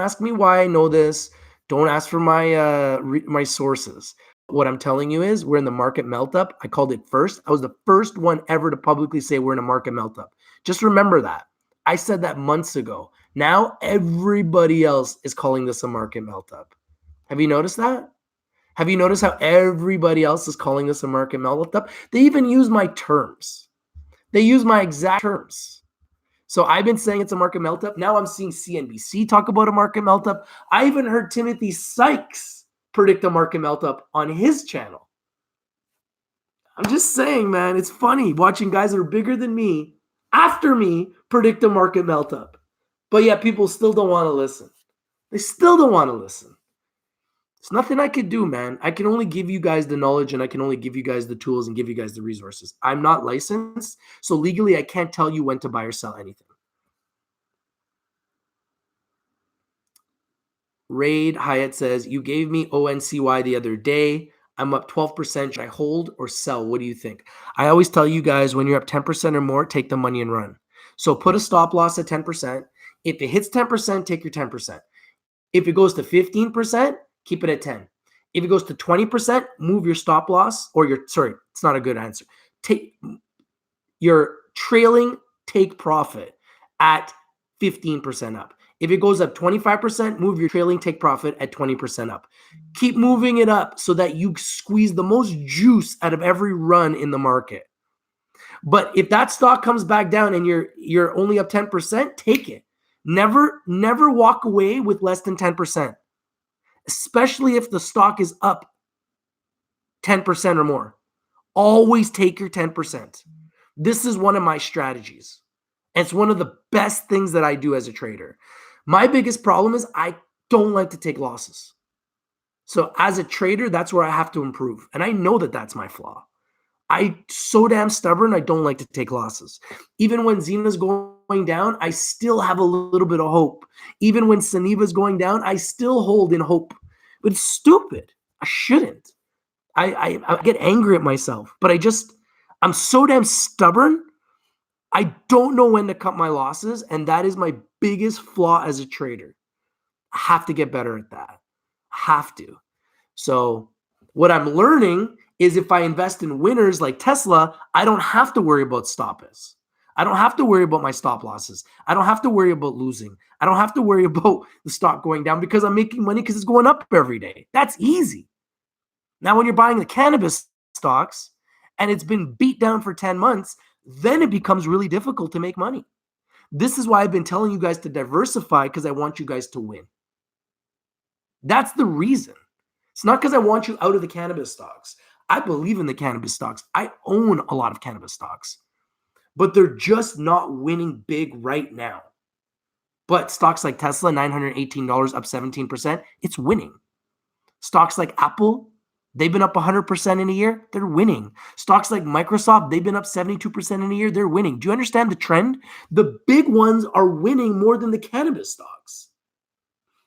ask me why I know this. Don't ask for my sources. What I'm telling you is we're in the market melt up. I called it first. I was the first one ever to publicly say we're in a market melt up. Just remember that. I said that months ago. Now everybody else is calling this a market melt up. Have you noticed that? Have you noticed how everybody else is calling this a market melt up? They even use my terms. They use my exact terms. So I've been saying it's a market melt up. Now I'm seeing CNBC talk about a market melt up. I even heard Timothy Sykes predict a market melt up on his channel. I'm just saying, man, it's funny watching guys that are bigger than me, after me, predict a market melt up. But yet people still don't want to listen. They still don't want to listen. There's nothing I could do, man. I can only give you guys the knowledge and I can only give you guys the tools and give you guys the resources. I'm not licensed, so legally I can't tell you when to buy or sell anything. Raid Hyatt says, you gave me ONCY the other day. I'm up 12%. Should I hold or sell? What do you think? I always tell you guys, when you're up 10% or more, take the money and run. So put a stop loss at 10%. If it hits 10%, take your 10%. If it goes to 15%, keep it at 10. If it goes to 20%, move your stop loss it's not a good answer. Take your trailing take profit at 15% up. If it goes up 25%, move your trailing take profit at 20% up. Keep moving it up so that you squeeze the most juice out of every run in the market. But if that stock comes back down and you're only up 10%, take it. Never walk away with less than 10%, especially if the stock is up 10% or more. Always take your 10%. This is one of my strategies. And it's one of the best things that I do as a trader. My biggest problem is I don't like to take losses. So as a trader, that's where I have to improve. And I know that that's my flaw. I'm so damn stubborn, I don't like to take losses. Even when Zena's going down, I still have a little bit of hope. Even when Suniva's going down, I still hold in hope. But it's stupid. I shouldn't. I get angry at myself, but I'm so damn stubborn. I don't know when to cut my losses, and that is my biggest flaw as a trader. I have to get better at that. I have to. So what I'm learning is if I invest in winners like Tesla, I don't have to worry about stop-loss. I don't have to worry about my stop losses. I don't have to worry about losing. I don't have to worry about the stock going down because I'm making money because it's going up every day. That's easy. Now, when you're buying the cannabis stocks and it's been beat down for 10 months, then it becomes really difficult to make money. This is why I've been telling you guys to diversify, because I want you guys to win. That's the reason. It's not because I want you out of the cannabis stocks. I believe in the cannabis stocks. I own a lot of cannabis stocks, but they're just not winning big right now. But stocks like Tesla, $918, up 17%, it's winning. Stocks like Apple, they've been up 100% in a year. They're winning. Stocks like Microsoft, they've been up 72% in a year. They're winning. Do you understand the trend? The big ones are winning more than the cannabis stocks.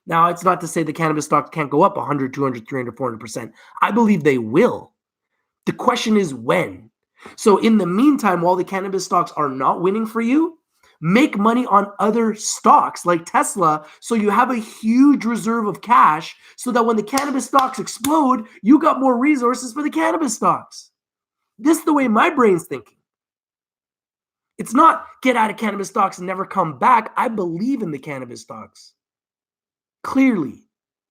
Now, it's not to say the cannabis stocks can't go up 100, 200, 300, 400%. I believe they will. The question is when. So in the meantime, while the cannabis stocks are not winning for you, make money on other stocks like Tesla so you have a huge reserve of cash so that when the cannabis stocks explode, you got more resources for the cannabis stocks. This is the way my brain's thinking. It's not get out of cannabis stocks and never come back. I believe in the cannabis stocks. Clearly,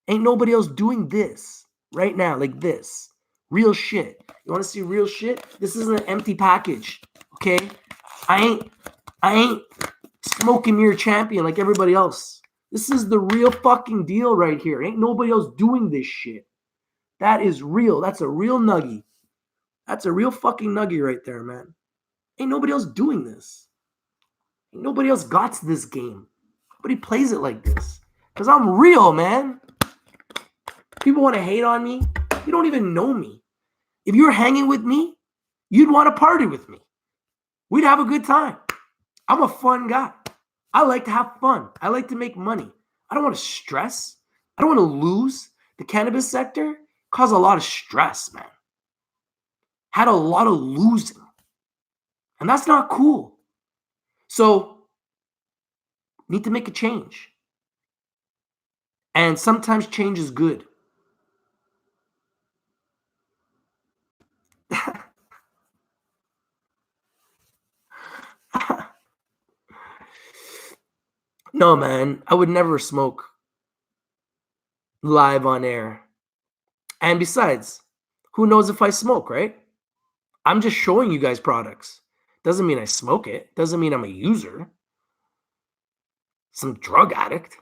ain't nobody else doing this right now like this. Real shit. You want to see real shit? This isn't an empty package, okay? I ain't smoking mirror champion like everybody else. This is the real fucking deal right here. Ain't nobody else doing this shit. That is real. That's a real nuggie. That's a real fucking nuggie right there, man. Ain't nobody else doing this. Ain't nobody else got this game. Nobody plays it like this. Because I'm real, man. People want to hate on me. You don't even know me. If you were hanging with me, you'd want to party with me. We'd have a good time. I'm a fun guy. I like to have fun. I like to make money. I don't want to stress. I don't want to lose. The cannabis sector caused a lot of stress, man. Had a lot of losing. And that's not cool. So, need to make a change. And sometimes change is good. No, man, I would never smoke live on air. And besides, who knows if I smoke, right? I'm just showing you guys products. Doesn't mean I smoke it. Doesn't mean I'm a user. Some drug addict.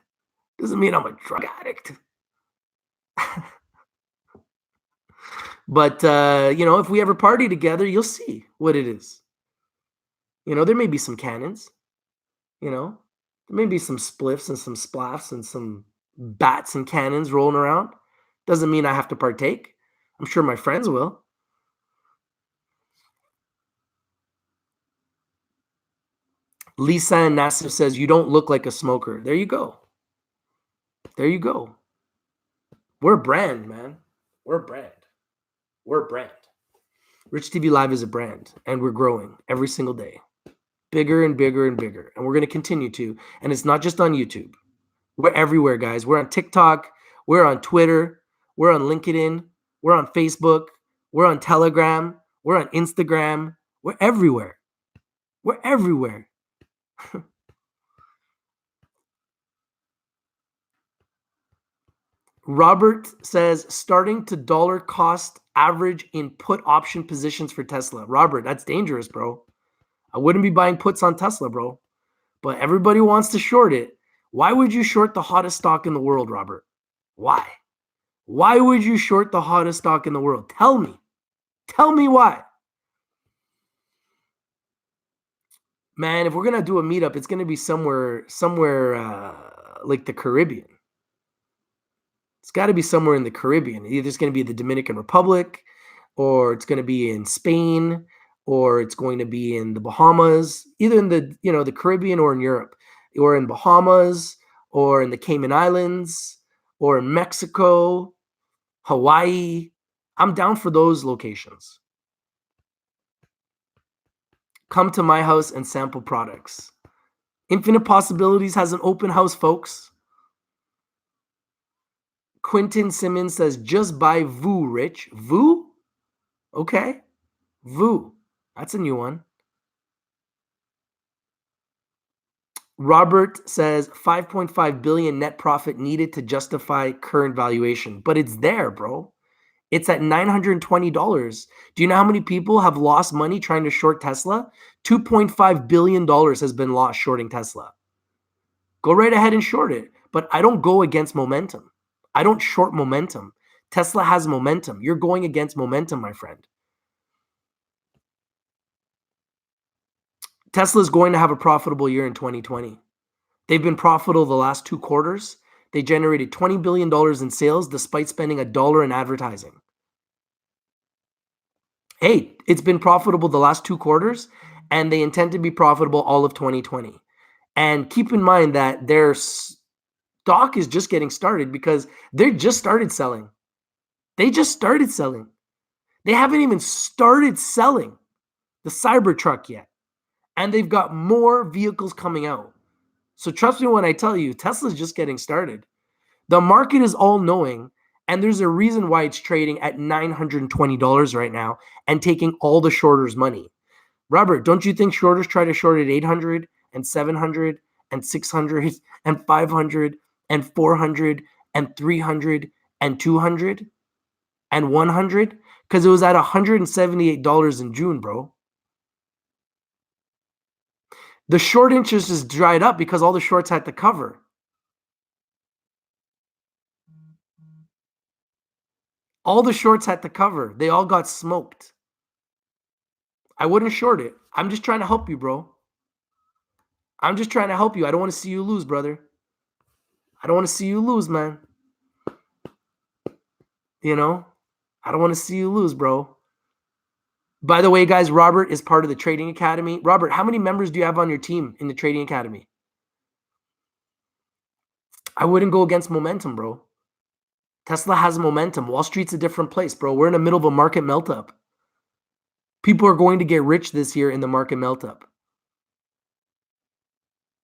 Doesn't mean I'm a drug addict. But, if we ever party together, you'll see what it is. There may be some cannons. There may be some spliffs and some splaffs and some bats and cannons rolling around. Doesn't mean I have to partake. I'm sure my friends will. Lisa and Nassif says, you don't look like a smoker. There you go. There you go. We're a brand, man. We're a brand. We're a brand. Rich TV Live is a brand, and we're growing every single day. Bigger and bigger and bigger. And we're going to continue to. And it's not just on YouTube. We're everywhere, guys. We're on TikTok. We're on Twitter. We're on LinkedIn. We're on Facebook. We're on Telegram. We're on Instagram. We're everywhere. We're everywhere. Robert says, starting to dollar cost average in put option positions for Tesla. Robert, that's dangerous, bro. I wouldn't be buying puts on Tesla, bro. But everybody wants to short it. Why would you short the hottest stock in the world, Robert? Why? Why would you short the hottest stock in the world? Tell me. Tell me why. Man, if we're going to do a meetup, it's going to be somewhere like the Caribbean. It's got to be somewhere in the Caribbean. Either it's going to be the Dominican Republic, or it's going to be in Spain, or it's going to be in the Bahamas, either in the Caribbean or in Europe, or in Bahamas, or in the Cayman Islands, or in Mexico, Hawaii. I'm down for those locations. Come to my house and sample products. Infinite Possibilities has an open house, folks. Quentin Simmons says, just buy VU, Rich. VU? Okay. VU. That's a new one. Robert says 5.5 billion net profit needed to justify current valuation. But it's there, bro. It's at $920. Do you know how many people have lost money trying to short Tesla? $2.5 billion has been lost shorting Tesla. Go right ahead and short it. But I don't go against momentum. I don't short momentum. Tesla has momentum. You're going against momentum, my friend. Tesla's going to have a profitable year in 2020. They've been profitable the last 2 quarters. They generated $20 billion in sales despite spending $1 in advertising. Hey, it's been profitable the last 2 quarters, and they intend to be profitable all of 2020. And keep in mind that their stock is just getting started because they just started selling. They just started selling. They haven't even started selling the Cybertruck yet. And they've got more vehicles coming out. So trust me when I tell you, Tesla's just getting started. The market is all knowing, and there's a reason why it's trading at $920 right now and taking all the shorters' money. Robert, don't you think shorters try to short at 800 and 700 and 600 and 500 and 400 and 300 and 200 and 100? Because it was at $178 in June, bro. The short interest is dried up because all the shorts had to cover. All the shorts had to cover. They all got smoked. I wouldn't short it. I'm just trying to help you, bro. I'm just trying to help you. I don't want to see you lose, brother. I don't want to see you lose, man. You know? I don't want to see you lose, bro. By the way, guys, Robert is part of the Trading Academy. Robert, how many members do you have on your team in the Trading Academy? I wouldn't go against momentum, bro. Tesla has momentum. Wall Street's a different place, bro. We're in the middle of a market melt-up. People are going to get rich this year in the market melt-up.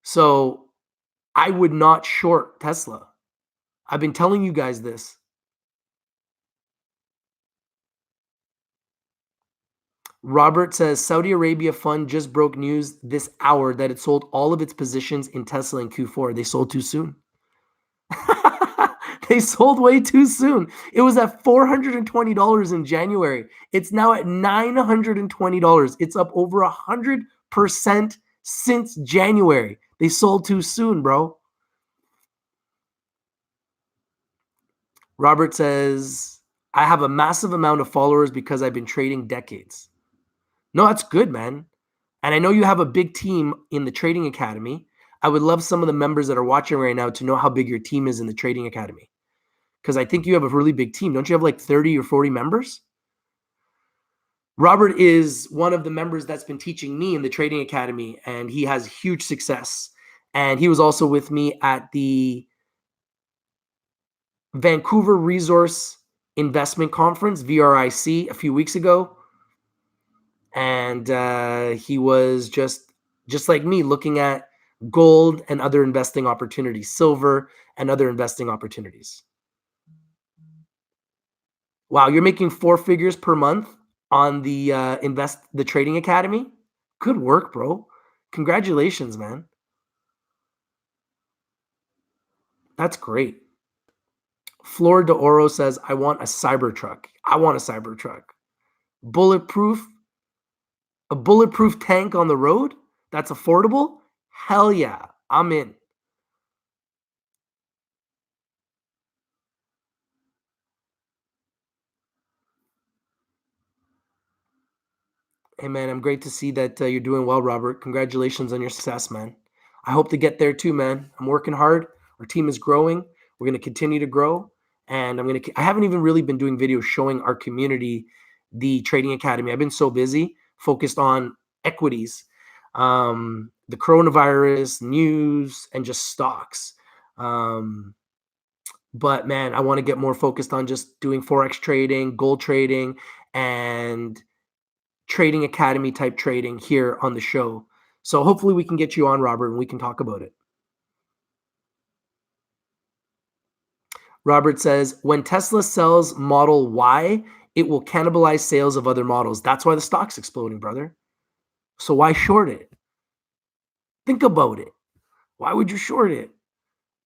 So I would not short Tesla. I've been telling you guys this. Robert says Saudi Arabia fund just broke news this hour that it sold all of its positions in Tesla in Q4. They sold too soon. They sold way too soon. It was at $420 in January. It's now at $920. It's up over 100% since January. They sold too soon, bro. Robert says, I have a massive amount of followers because I've been trading decades. No, that's good, man. And I know you have a big team in the Trading Academy. I would love some of the members that are watching right now to know how big your team is in the Trading Academy. Because I think you have a really big team. Don't you have like 30 or 40 members? Robert is one of the members that's been teaching me in the Trading Academy, and he has huge success. And he was also with me at the Vancouver Resource investment conference, VRIC, a few weeks ago. And he was just like me, looking at gold and other investing opportunities, silver and other investing opportunities. Wow, you're making 4 figures per month on the the Trading Academy? Good work, bro. Congratulations, man. That's great. Flor de Oro says, I want a Cybertruck. I want a Cybertruck. Bulletproof, a bulletproof tank on the road that's affordable? Hell yeah, I'm in. Hey, man, I'm great to see that you're doing well, Robert. Congratulations on your success, man. I hope to get there too, man. I'm working hard. Our team is growing. We're going to continue to grow. And I haven't even really been doing videos showing our community the Trading Academy. I've been so busy, focused on equities, the coronavirus, news, and just stocks. But man, I want to get more focused on just doing Forex trading, gold trading, and Trading Academy type trading here on the show. So hopefully we can get you on, Robert, and we can talk about it. Robert says, when Tesla sells Model Y, it will cannibalize sales of other models. That's why the stock's exploding, brother. So why short it? Think about it. Why would you short it?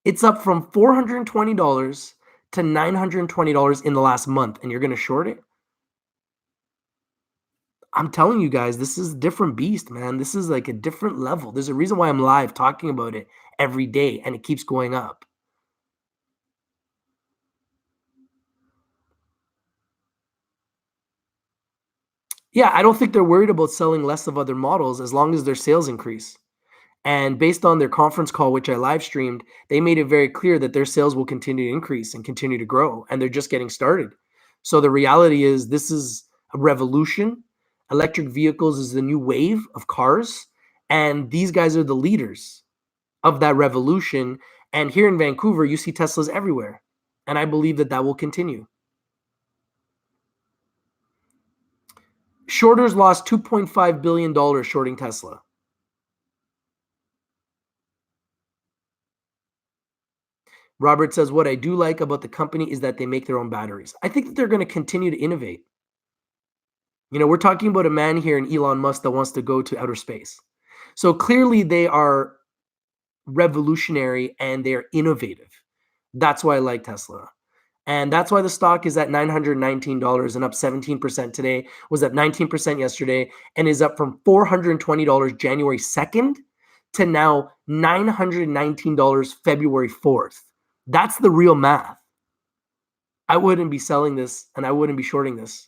It's up from $420 to $920 in the last month, and you're going to short it? I'm telling you guys, this is a different beast, man. This is like a different level. There's a reason why I'm live talking about it every day, and it keeps going up. Yeah, I don't think they're worried about selling less of other models as long as their sales increase. And based on their conference call, which I live streamed, they made it very clear that their sales will continue to increase and continue to grow, and they're just getting started. So the reality is this is a revolution. Electric vehicles is the new wave of cars, and these guys are the leaders of that revolution. And here in Vancouver, you see Teslas everywhere, and I believe that that will continue. Shorters lost $2.5 billion shorting Tesla. Robert says, what I do like about the company is that they make their own batteries. I think that they're going to continue to innovate. You know, we're talking about a man here in Elon Musk that wants to go to outer space. So clearly they are revolutionary and they're innovative. That's why I like Tesla. And that's why the stock is at $919 and up 17% today, was at 19% yesterday, and is up from $420 January 2nd to now $919 February 4th. That's the real math. I wouldn't be selling this and I wouldn't be shorting this.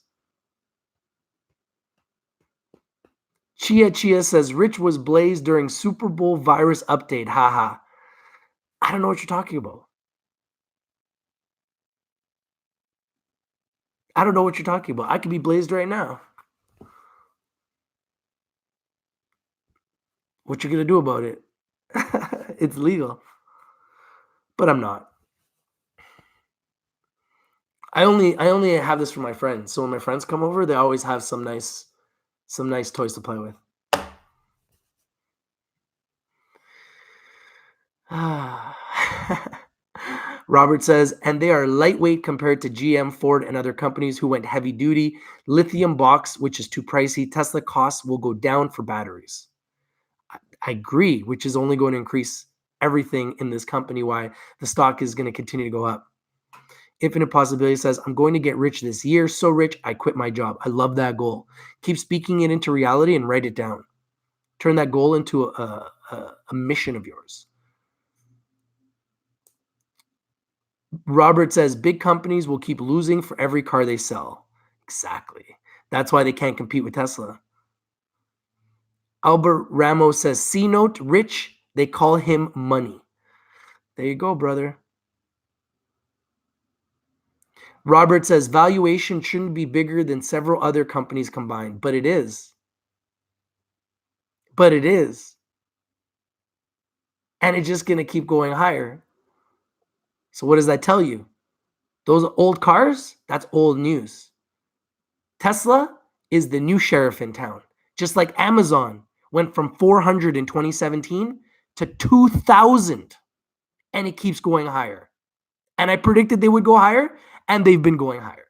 Chia says, Rich was blazed during Super Bowl virus update. Haha. I don't know what you're talking about. I don't know what you're talking about. I could be blazed right now. What you gonna do about it? It's legal. But I'm not. I only have this for my friends. So when my friends come over, they always have some nice toys to play with. Robert says, and they are lightweight compared to GM, Ford, and other companies who went heavy duty. Lithium box, which is too pricey. Tesla costs will go down for batteries. I agree, which is only going to increase everything in this company, why the stock is going to continue to go up. Infinite Possibility says, I'm going to get rich this year. So rich, I quit my job. I love that goal. Keep speaking it into reality and write it down. Turn that goal into a mission of yours. Robert says, big companies will keep losing for every car they sell. Exactly. That's why they can't compete with Tesla. Albert Ramos says, C-note, Rich, they call him money. There you go, brother. Robert says, valuation shouldn't be bigger than several other companies combined, but it is. But it is. And it's just going to keep going higher. So what does that tell you? Those old cars, that's old news. Tesla is the new sheriff in town. Just like Amazon went from 400 in 2017 to 2,000, and it keeps going higher. And I predicted they would go higher, and they've been going higher.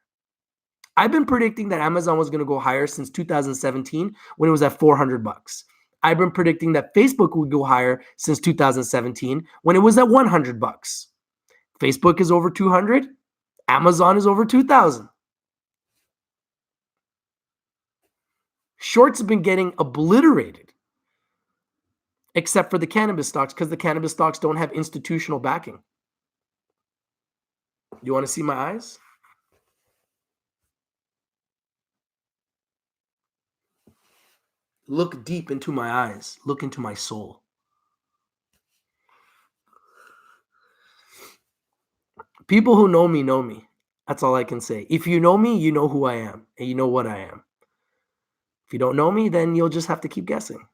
I've been predicting that Amazon was going to go higher since 2017 when it was at $400. I've been predicting that Facebook would go higher since 2017 when it was at $100. Facebook is over 200. Amazon is over 2,000. Shorts have been getting obliterated, except for the cannabis stocks, because the cannabis stocks don't have institutional backing. You want to see my eyes? Look deep into my eyes. Look into my soul. People who know me know me. That's all I can say. If you know me, you know who I am, and you know what I am. If you don't know me, then you'll just have to keep guessing.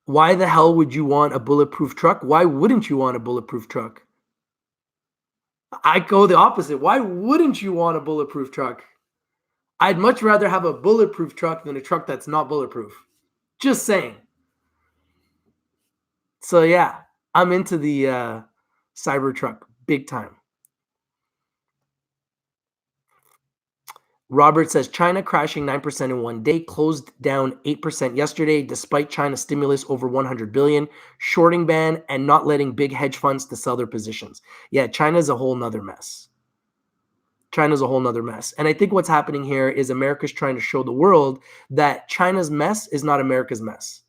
Why the hell would you want a bulletproof truck? Why wouldn't you want a bulletproof truck? I go the opposite. Why wouldn't you want a bulletproof truck? I'd much rather have a bulletproof truck than a truck that's not bulletproof. Just saying. So yeah, I'm into the Cybertruck big time. Robert says China crashing 9% in one day, closed down 8% yesterday despite China's stimulus over 100 billion, shorting ban, and not letting big hedge funds to sell their positions. Yeah, China's a whole nother mess. China's a whole nother mess. And I think what's happening here is America's trying to show the world that China's mess is not America's mess.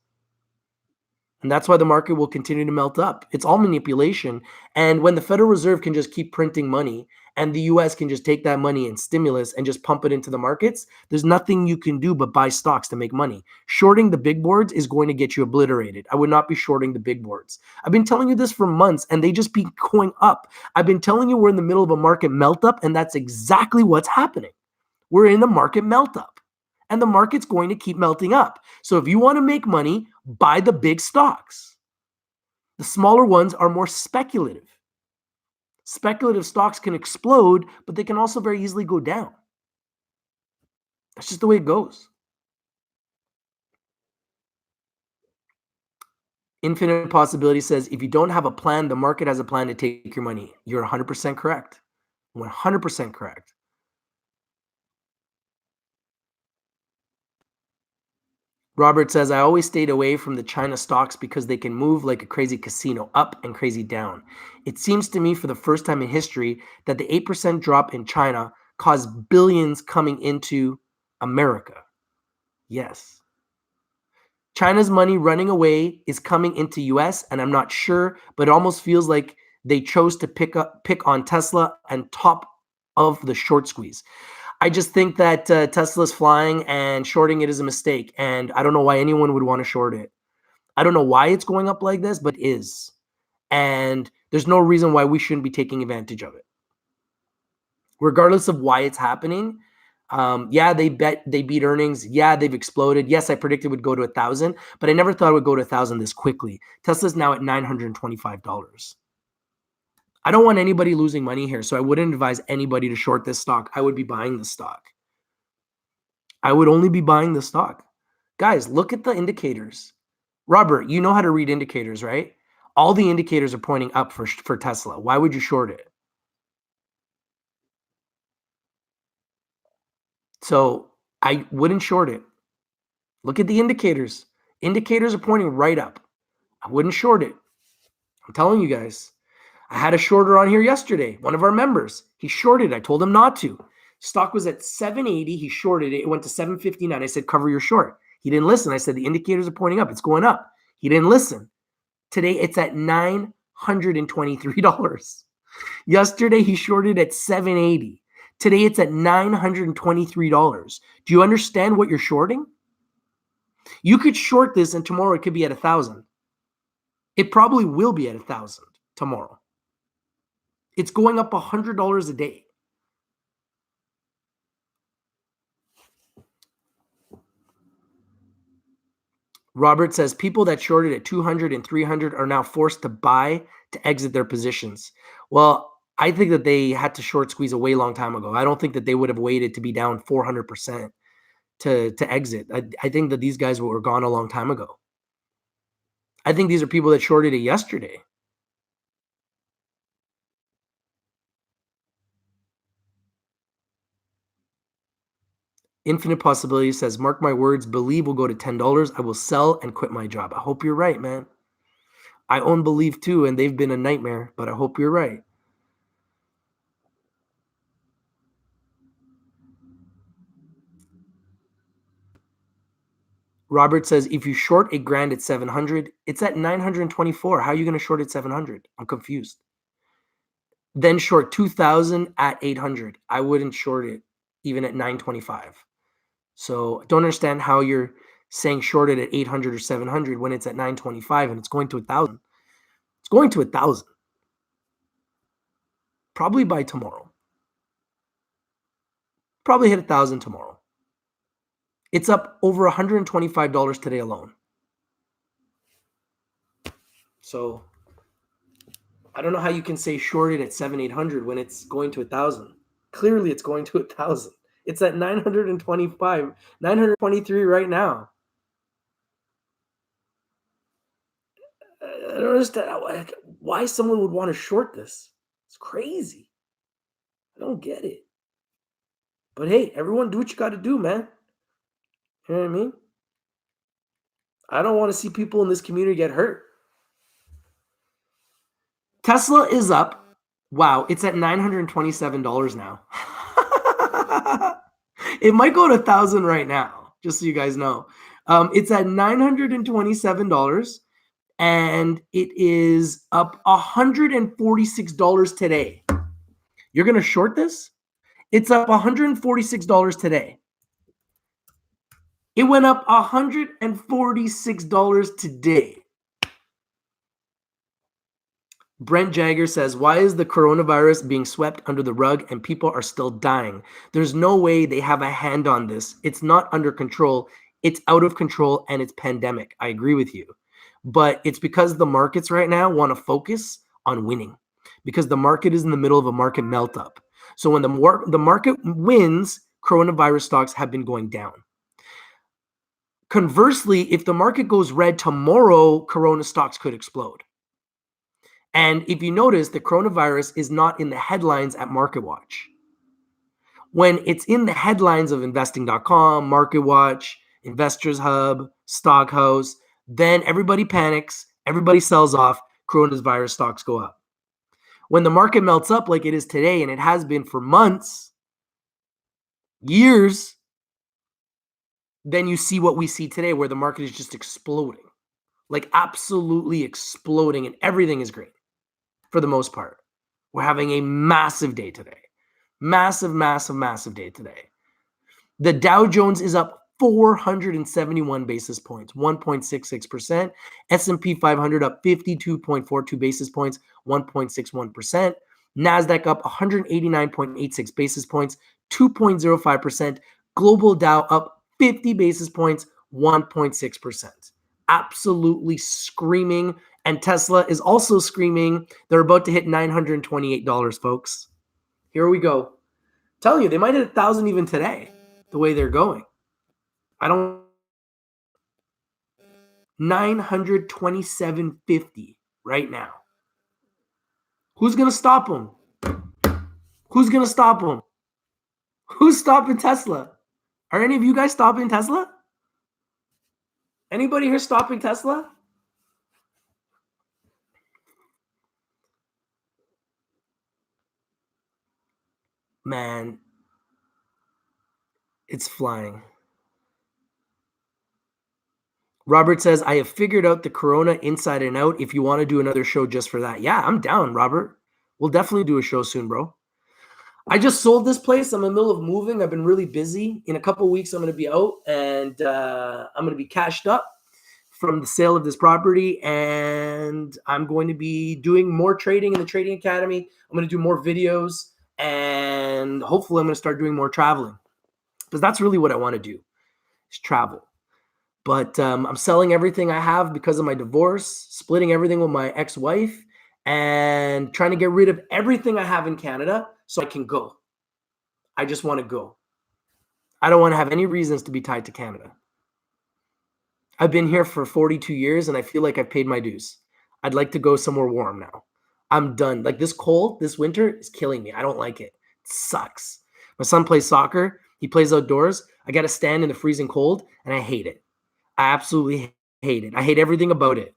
And that's why the market will continue to melt up. It's all manipulation. And when the Federal Reserve can just keep printing money and the US can just take that money and stimulus and just pump it into the markets, there's nothing you can do but buy stocks to make money. Shorting the big boards is going to get you obliterated. I would not be shorting the big boards. I've been telling you this for months and they just be going up. I've been telling you we're in the middle of a market melt up, and that's exactly what's happening. We're in the market melt up. And the market's going to keep melting up. So if you want to make money, buy the big stocks. The smaller ones are more speculative. Speculative stocks can explode, but they can also very easily go down. That's just the way it goes. Infinite Possibility says, if you don't have a plan, the market has a plan to take your money. You're 100% correct. 100% correct. Robert says, I always stayed away from the China stocks because they can move like a crazy casino, up and crazy down. It seems to me for the first time in history that the 8% drop in China caused billions coming into America. Yes. China's money running away is coming into US, and I'm not sure, but it almost feels like they chose to pick on Tesla and top of the short squeeze. I just think that Tesla's flying, and shorting it is a mistake. And I don't know why anyone would want to short it. I don't know why it's going up like this, but it is. And there's no reason why we shouldn't be taking advantage of it. Regardless of why it's happening. Yeah, they beat earnings. Yeah, they've exploded. Yes, I predicted it would go to 1,000, but I never thought it would go to 1,000 this quickly. Tesla's now at $925. I don't want anybody losing money here, so I wouldn't advise anybody to short this stock. I would be buying the stock. I would only be buying the stock. Guys, look at the indicators. Robert, you know how to read indicators, right? All the indicators are pointing up for Tesla. Why would you short it? So I wouldn't short it. Look at the indicators. Indicators are pointing right up. I wouldn't short it. I'm telling you guys. I had a shorter on here yesterday. One of our members, he shorted. I told him not to. Stock was at 780. He shorted it. It went to 759. I said, cover your short. He didn't listen. I said, the indicators are pointing up. It's going up. He didn't listen. Today, it's at $923. Yesterday, he shorted at 780. Today, it's at $923. Do you understand what you're shorting? You could short this and tomorrow it could be at 1,000. It probably will be at 1,000 tomorrow. It's going up $100 a day. Robert says people that shorted at 200 and 300 are now forced to buy to exit their positions. Well, I think that they had to short squeeze a way long time ago. I don't think that they would have waited to be down 400% to exit. I think that these guys were gone a long time ago. I think these are people that shorted it yesterday. Infinite Possibility says, mark my words, Believe will go to $10. I will sell and quit my job. I hope you're right, man. I own Believe too, and they've been a nightmare, but I hope you're right. Robert says, if you short $1,000 at 700, it's at 924. How are you going to short at 700? I'm confused. Then short 2,000 at 800. I wouldn't short it even at 925. So I don't understand how you're saying short it at 800 or 700 when it's at 925 and it's going to 1,000. It's going to 1,000. Probably by tomorrow. Probably hit 1,000 tomorrow. It's up over $125 today alone. So I don't know how you can say shorted at 700-800 when it's going to 1,000. Clearly it's going to 1,000. It's at 925, 923 right now. I don't understand why someone would want to short this. It's crazy. I don't get it. But hey, everyone do what you got to do, man. You know what I mean? I don't want to see people in this community get hurt. Tesla is up. Wow, it's at $927 now. It might go to 1,000 right now, just so you guys know. It's at $927, and it is up $146 today. You're going to short this? It's up $146 today. It went up $146 today. Brent Jagger says, why is the coronavirus being swept under the rug and people are still dying? There's no way they have a hand on this. It's not under control. It's out of control and it's pandemic. I agree with you. But it's because the markets right now want to focus on winning because the market is in the middle of a market melt up. So when the market wins, coronavirus stocks have been going down. Conversely, if the market goes red tomorrow, corona stocks could explode. And if you notice, the coronavirus is not in the headlines at MarketWatch. When it's in the headlines of investing.com, MarketWatch, Investors Hub, Stockhouse, then everybody panics, everybody sells off, coronavirus stocks go up. When the market melts up like it is today, and it has been for months, years, then you see what we see today where the market is just exploding, like absolutely exploding, and everything is great. For the most part, we're having a massive day today. Massive day today. The Dow Jones is up 471 basis points, 1.66%. S&P 500 up 52.42 basis points, 1.61%. NASDAQ up 189.86 basis points, 2.05%. Global Dow up 50 basis points, 1.6%. Absolutely screaming. And Tesla is also screaming. They're about to hit $928, folks. Here we go. Telling you, they might hit 1,000 even today, the way they're going. $927.50 right now. Who's going to stop them? Who's going to stop them? Who's stopping Tesla? Are any of you guys stopping Tesla? Anybody here stopping Tesla? Man, it's flying. Robert says, I have figured out the corona inside and out. If you want to do another show just for that. Yeah, I'm down, Robert. We'll definitely do a show soon, bro. I just sold this place. I'm in the middle of moving. I've been really busy. In a couple of weeks, I'm going to be out and I'm going to be cashed up from the sale of this property. And I'm going to be doing more trading in the Trading Academy. I'm going to do more videos and hopefully I'm going to start doing more traveling because that's really what I want to do is travel. But I'm selling everything I have because of my divorce, splitting everything with my ex-wife, and trying to get rid of everything I have in Canada so I can go. I just want to go. I don't want to have any reasons to be tied to Canada. I've been here for 42 years and I feel like I've paid my dues. I'd like to go somewhere warm now. I'm done. Like this cold, this winter is killing me. I don't like it. It sucks. My son plays soccer. He plays outdoors. I got to stand in the freezing cold and I hate it. I absolutely hate it. I hate everything about it.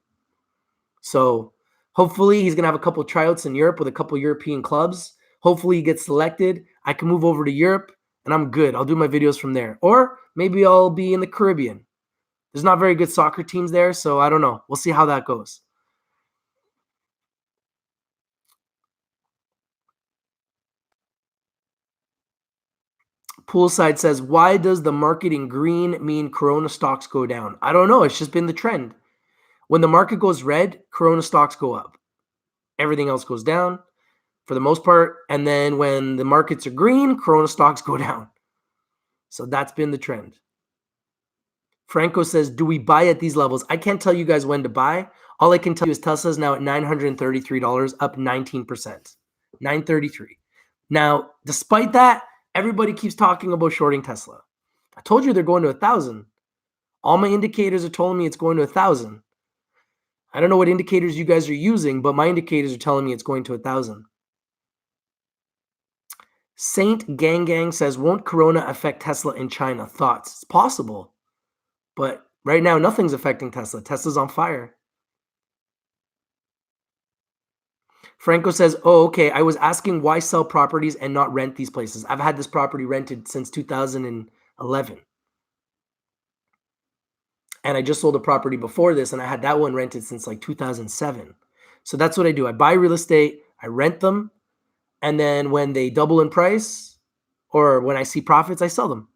So hopefully he's going to have a couple of tryouts in Europe with a couple of European clubs. Hopefully he gets selected. I can move over to Europe and I'm good. I'll do my videos from there. Or maybe I'll be in the Caribbean. There's not very good soccer teams there, so I don't know. We'll see how that goes. Poolside says, why does the market in green mean Corona stocks go down? I don't know. It's just been the trend. When the market goes red, Corona stocks go up. Everything else goes down for the most part. And then when the markets are green, Corona stocks go down. So that's been the trend. Franco says, do we buy at these levels? I can't tell you guys when to buy. All I can tell you is Tesla is now at $933, up 19%. $933. Now, despite that, everybody keeps talking about shorting Tesla. I told you they're going to 1,000. All my indicators are telling me it's going to 1,000. I don't know what indicators you guys are using, but my indicators are telling me it's going to 1,000. Saint Gang says, won't Corona affect Tesla in China? Thoughts? It's possible. But right now, nothing's affecting Tesla. Tesla's on fire. Franco says, oh, okay. I was asking why sell properties and not rent these places. I've had this property rented since 2011. And I just sold a property before this, and I had that one rented since like 2007. So that's what I do. I buy real estate, I rent them, and then when they double in price or when I see profits, I sell them.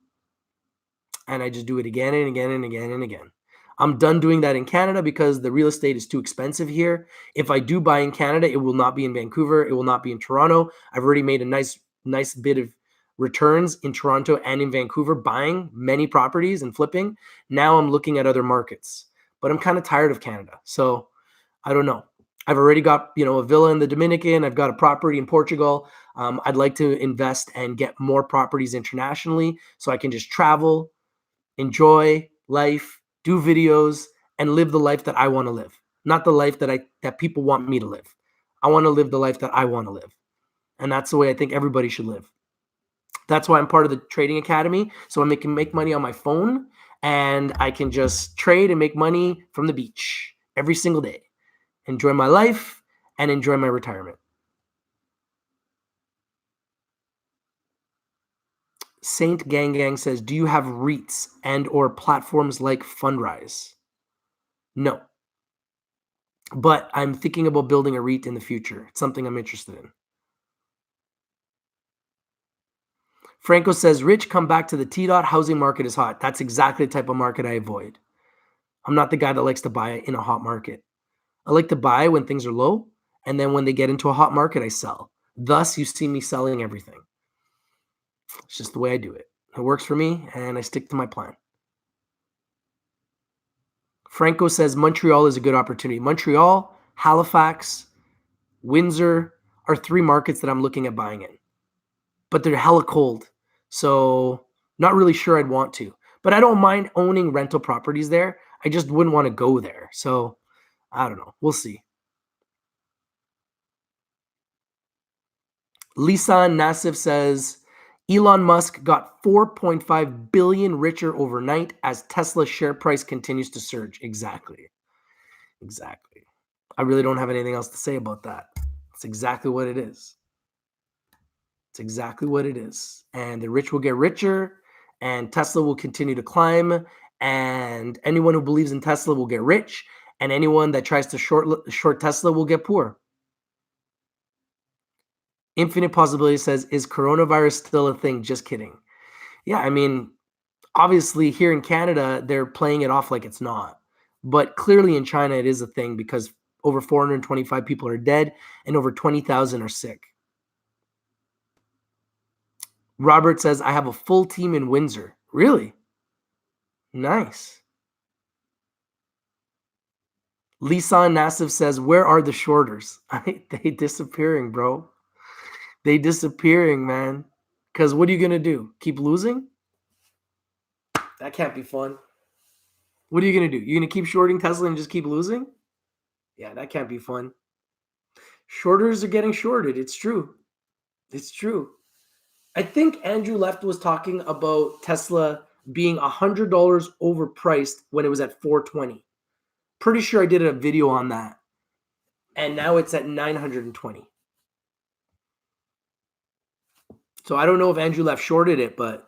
And I just do it again and again and again and again. I'm done doing that in Canada because the real estate is too expensive here. If I do buy in Canada, it will not be in Vancouver. It will not be in Toronto. I've already made a nice bit of returns in Toronto and in Vancouver, buying many properties and flipping. Now I'm looking at other markets, but I'm kind of tired of Canada. So I don't know. I've already got, a villa in the Dominican. I've got a property in Portugal. I'd like to invest and get more properties internationally so I can just travel, enjoy life, do videos, and live the life that I want to live, not the life that people want me to live. I want to live the life that I want to live. And that's the way I think everybody should live. That's why I'm part of the Trading Academy. So I can make money on my phone and I can just trade and make money from the beach every single day. Enjoy my life and enjoy my retirement. Saint Gang says, do you have REITs and or platforms like Fundrise? No. But I'm thinking about building a REIT in the future. It's something I'm interested in. Franco says, Rich, come back to the T-Dot. Housing market is hot. That's exactly the type of market I avoid. I'm not the guy that likes to buy in a hot market. I like to buy when things are low, and then when they get into a hot market, I sell. Thus, you see me selling everything. It's just the way I do it. It works for me, and I stick to my plan. Franco says Montreal is a good opportunity. Montreal, Halifax, Windsor are 3 markets that I'm looking at buying in. But they're hella cold. So not really sure I'd want to. But I don't mind owning rental properties there. I just wouldn't want to go there. So I don't know. We'll see. Lisan Nassif says, Elon Musk got 4.5 billion richer overnight as Tesla's share price continues to surge. Exactly. I really don't have anything else to say about that. It's exactly what it is. It's exactly what it is. And the rich will get richer and Tesla will continue to climb. And anyone who believes in Tesla will get rich. And anyone that tries to short Tesla will get poor. Infinite Possibility says, is coronavirus still a thing? Just kidding. Yeah, I mean, obviously here in Canada, they're playing it off like it's not. But clearly in China, it is a thing because over 425 people are dead and over 20,000 are sick. Robert says, I have a full team in Windsor. Really? Nice. Lisan Nassif says, where are the shorters? They disappearing, bro. They disappearing, man. Because what are you going to do? Keep losing? That can't be fun. What are you going to do? You're going to keep shorting Tesla and just keep losing? Yeah, that can't be fun. Shorters are getting shorted. It's true. It's true. I think Andrew Left was talking about Tesla being $100 overpriced when it was at 420. Pretty sure I did a video on that. And now it's at 920. So I don't know if Andrew Left shorted it, but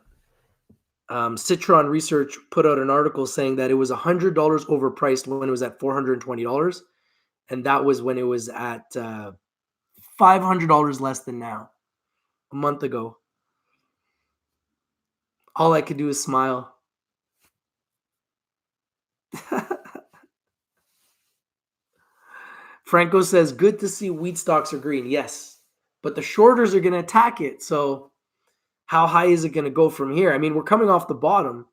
Citron Research put out an article saying that it was $100 overpriced when it was at $420. And that was when it was at $500 less than now, a month ago. All I could do is smile. Franco says, good to see wheat stocks are green. Yes, but the shorters are going to attack it. So how high is it going to go from here? I mean, we're coming off the bottom.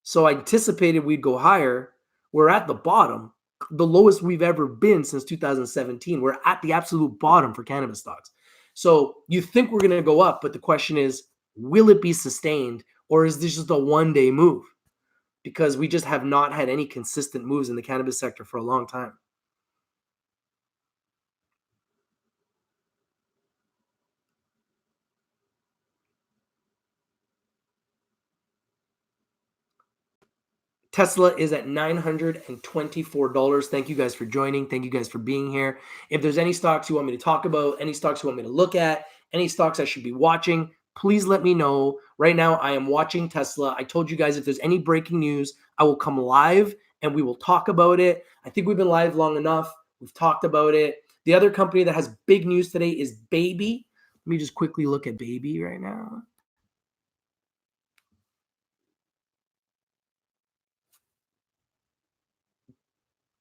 So I anticipated we'd go higher. We're at the bottom, the lowest we've ever been since 2017. We're at the absolute bottom for cannabis stocks. So you think we're going to go up, but the question is, will it be sustained, or is this just a one-day move? Because we just have not had any consistent moves in the cannabis sector for a long time. Tesla is at $924. Thank you guys for joining. Thank you guys for being here. If there's any stocks you want me to talk about, any stocks you want me to look at, any stocks I should be watching, please let me know. Right now, I am watching Tesla. I told you guys if there's any breaking news, I will come live and we will talk about it. I think we've been live long enough. We've talked about it. The other company that has big news today is Baby. Let me just quickly look at Baby right now.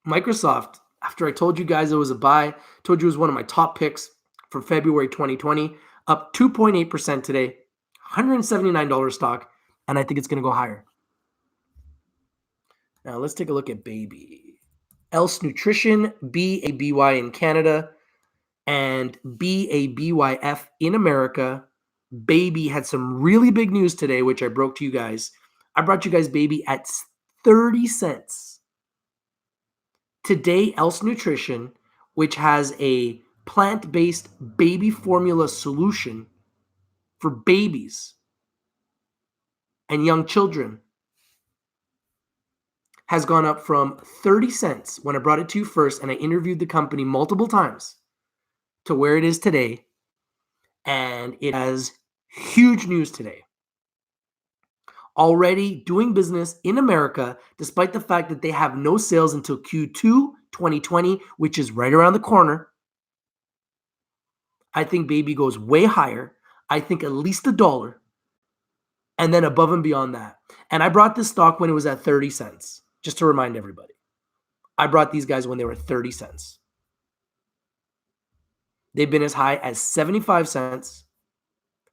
Microsoft, after I told you guys it was a buy, told you it was one of my top picks for February 2020, up 2.8% today, $179 stock, and I think it's going to go higher. Now let's take a look at Baby. Else Nutrition, BABY in Canada, and BABYF in America. Baby had some really big news today, which I broke to you guys. I brought you guys Baby at 30 cents. Today, Else Nutrition, which has a plant-based baby formula solution for babies and young children, has gone up from 30 cents when I brought it to you first, and I interviewed the company multiple times, to where it is today. And it has huge news today. Already doing business in America, despite the fact that they have no sales until Q2 2020, which is right around the corner. I think Baby goes way higher. I think at least $1, and then above and beyond that. And I brought this stock when it was at 30 cents, just to remind everybody. I brought these guys when they were 30 cents. They've been as high as 75 cents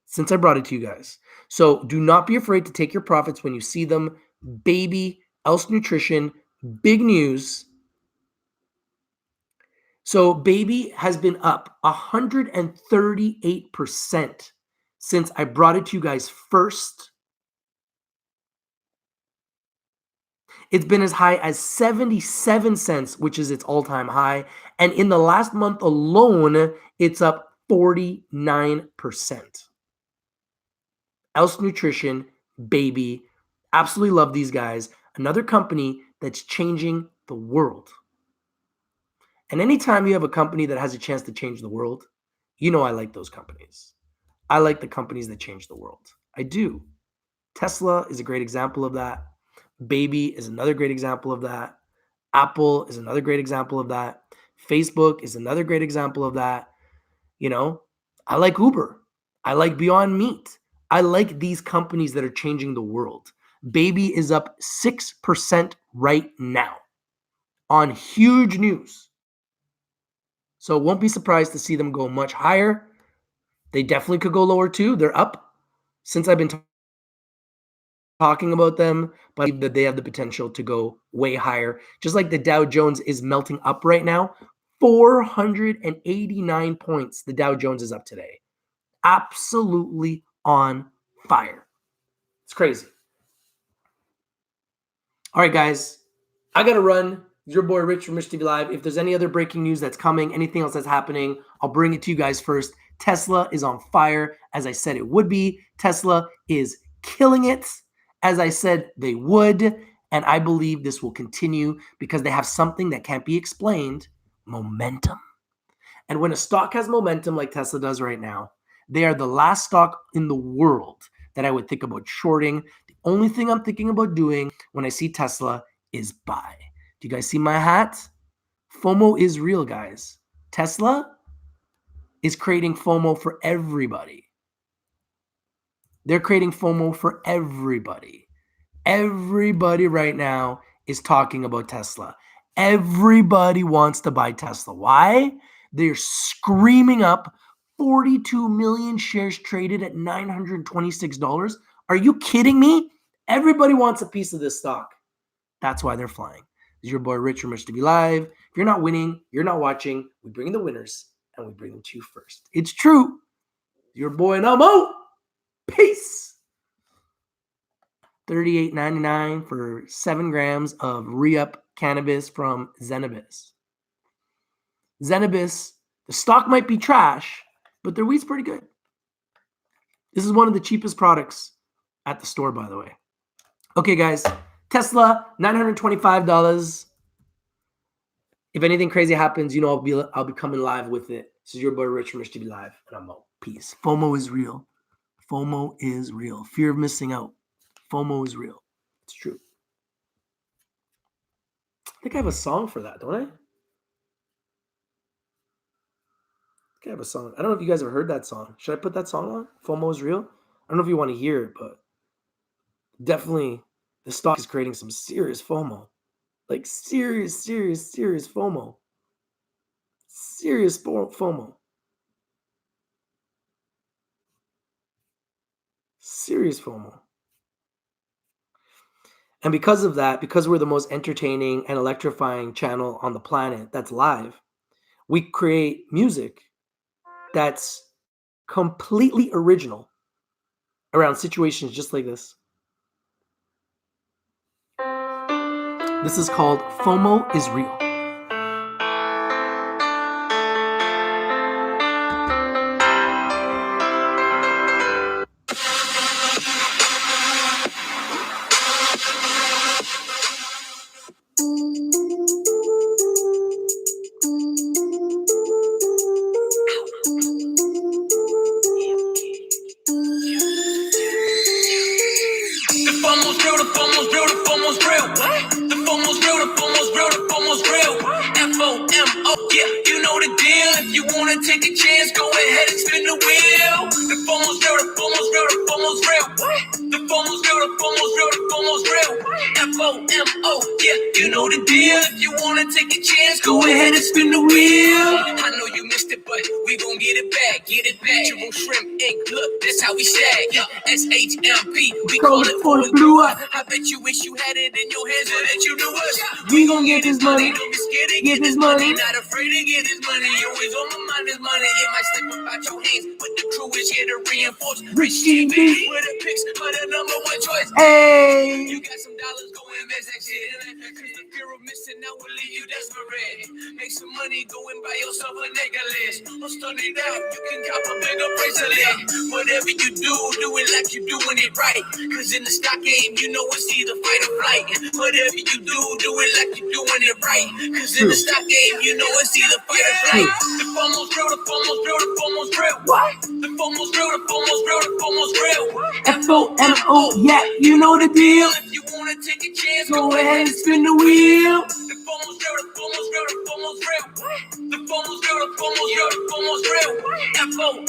since I brought it to you guys. So do not be afraid to take your profits when you see them. Baby, Else Nutrition, big news. So Baby has been up 138% since I brought it to you guys first. It's been as high as 77 cents, which is its all-time high. And in the last month alone, it's up 49%. Else Nutrition, Baby, absolutely love these guys. Another company that's changing the world. And anytime you have a company that has a chance to change the world, you know I like those companies. I like the companies that change the world. I do. Tesla is a great example of that. Baby is another great example of that. Apple is another great example of that. Facebook is another great example of that. You know, I like Uber. I like Beyond Meat. I like these companies that are changing the world. Baby is up 6% right now on huge news. So won't be surprised to see them go much higher. They definitely could go lower too. They're up since I've been talking talking about them, but I believe that they have the potential to go way higher. Just like the Dow Jones is melting up right now, 489 points the Dow Jones is up today. Absolutely on fire. It's crazy. All right, guys, I got to run. Your boy Rich from Rich TV Live. If there's any other breaking news that's coming, anything else that's happening, I'll bring it to you guys first. Tesla is on fire, as I said it would be. Tesla is killing it, as I said they would. And I believe this will continue because they have something that can't be explained: momentum. And when a stock has momentum like Tesla does right now, they are the last stock in the world that I would think about shorting. The only thing I'm thinking about doing when I see Tesla is buy. Do you guys see my hat? FOMO is real, guys. Tesla is creating FOMO for everybody. They're creating FOMO for everybody. Everybody right now is talking about Tesla. Everybody wants to buy Tesla. Why? They're screaming up 42 million shares traded at $926. Are you kidding me? Everybody wants a piece of this stock. That's why they're flying. This is your boy Rich from Rich TV Live. If you're not winning, you're not watching. We bring the winners and we bring them to you first. It's true. Your boy and I'm out. Peace. $38.99 for 7 grams of re-up cannabis from Zenabis. Zenabis, the stock might be trash, but their weed's pretty good. This is one of the cheapest products at the store, by the way. Okay, guys. Tesla, $925. If anything crazy happens, you know I'll be coming live with it. This is your boy Rich from Rich TV Live, and I'm out. Peace. FOMO is real. FOMO is real. Fear of missing out. FOMO is real. It's true. I think I have a song for that, don't I? I have a song. I don't know if you guys have heard that song. Should I put that song on? FOMO is real. I don't know if you want to hear it, but definitely the stock is creating some serious FOMO. Like serious FOMO. Serious FOMO. Serious FOMO. And because of that, because we're the most entertaining and electrifying channel on the planet that's live, we create music that's completely original around situations just like this. This is called FOMO is Real. I bet you wish you had it in your hands so that you knew us. We gon' get this money. Don't be scared to get this money. Not afraid to get this money. Always on my mind is money. It might slip up out your hands, but the crew is here to reinforce. Rich TV with the picks for the number one choice. Hey, you got some dollars, go invest that shit. Cause the fear of missing out will leave you desperate. Make some money, go and buy yourself a necklace. Or start it out, you can cop a bigger bracelet. Whatever you do it like you doing it right. Cause in the stock game, you know it's either fight or flight. Whatever you do it like you're doing it right. Cause in the stock game, you know it's either fight or flight. The FOMO's real, the FOMO's real, the FOMO's real. What? The FOMO's real, the FOMO's real, the FOMO's real. FOMO, yeah, you know the deal. If you wanna take a chance, Go ahead and spin the wheel. The FOMO's real, the FOMO's real, the FOMO's real. The FOMO's real, the FOMO's real, the FOMO's real. FOMO,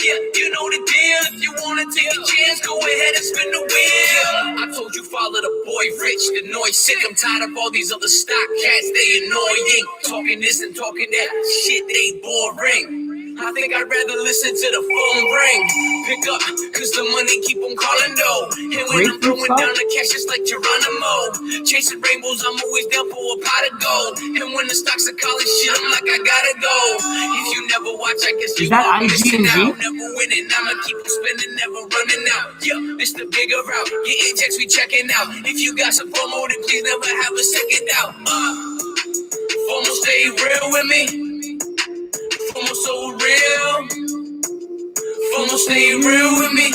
yeah, you know the deal. If you wanna take a chance, go ahead and spin the wheel. I told you follow the boy Rich, the noise sick. I'm tired of all these other stock cats, they annoying. Talking this and talking that, shit they boring. I think I'd rather listen to the phone ring. Pick up, cause the money keep on calling though. And when I'm throwing down the cash, it's like Geronimo. Chasing rainbows, I'm always down for a pot of gold. And when the stocks are calling shit, I'm like, I gotta go. If you never watch, I guess you won't missing out. Never winning, I'ma keep on spending, never running out. Yeah, it's the bigger route. Getting checks, we checking out. If you got some FOMO, then please never have a second doubt. FOMO stay real with me. FOMO so real. FOMO stay real with me.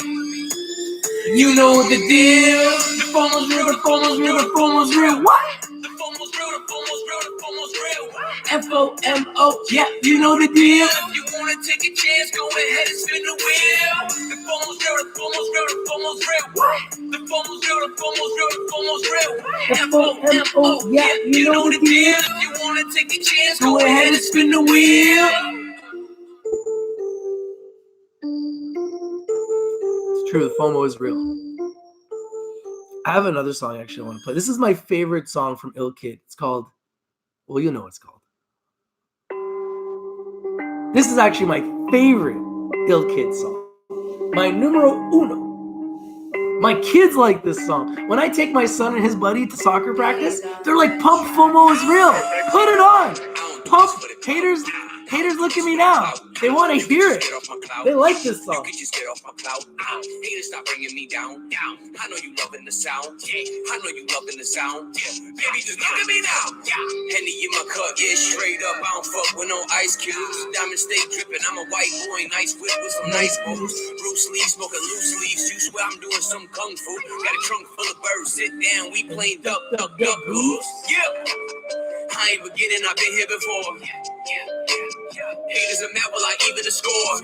You know the deal. The FOMO's real, the FOMO's real, the FOMO's real. What? The FOMO's real, the FOMO's real, the FOMO's real. FOMO, yeah, you know the deal. If you wanna take a chance, go ahead and spin the wheel. The FOMO's real, the FOMO's real, the FOMO's real. What? The FOMO's real, the FOMO's real, the FOMO's real. FOMO, yeah, you know the deal. If you wanna take a chance, go ahead and spin the wheel. It's true, the FOMO is real. I have another song actually I want to play. This is my favorite song from Ill Kid. It's called, well, you know what it's called. This is actually my favorite Ill Kid song. My numero uno. My kids like this song. When I take my son and his buddy to soccer practice, they're like, Pump FOMO is real. Put it on. Pump, haters look at me now. They want to hear it. They like this song. You can just get off my cloud. Haters stop bringing me down. I know you loving the sound. I know you loving the sound. Baby, just look at me now. Henny in my cup, yeah, straight up. I don't fuck with no ice cubes. Diamonds stay dripping. I'm a white boy, nice whip with some nice moves. Bruce Lee smoking loose leaves. You swear I'm doing some kung fu. Got a trunk full of birds. Sit down, we playing duck, duck, duck goose. Yeah. I ain't forgetting I've been here before. Haters are mad while I even the score.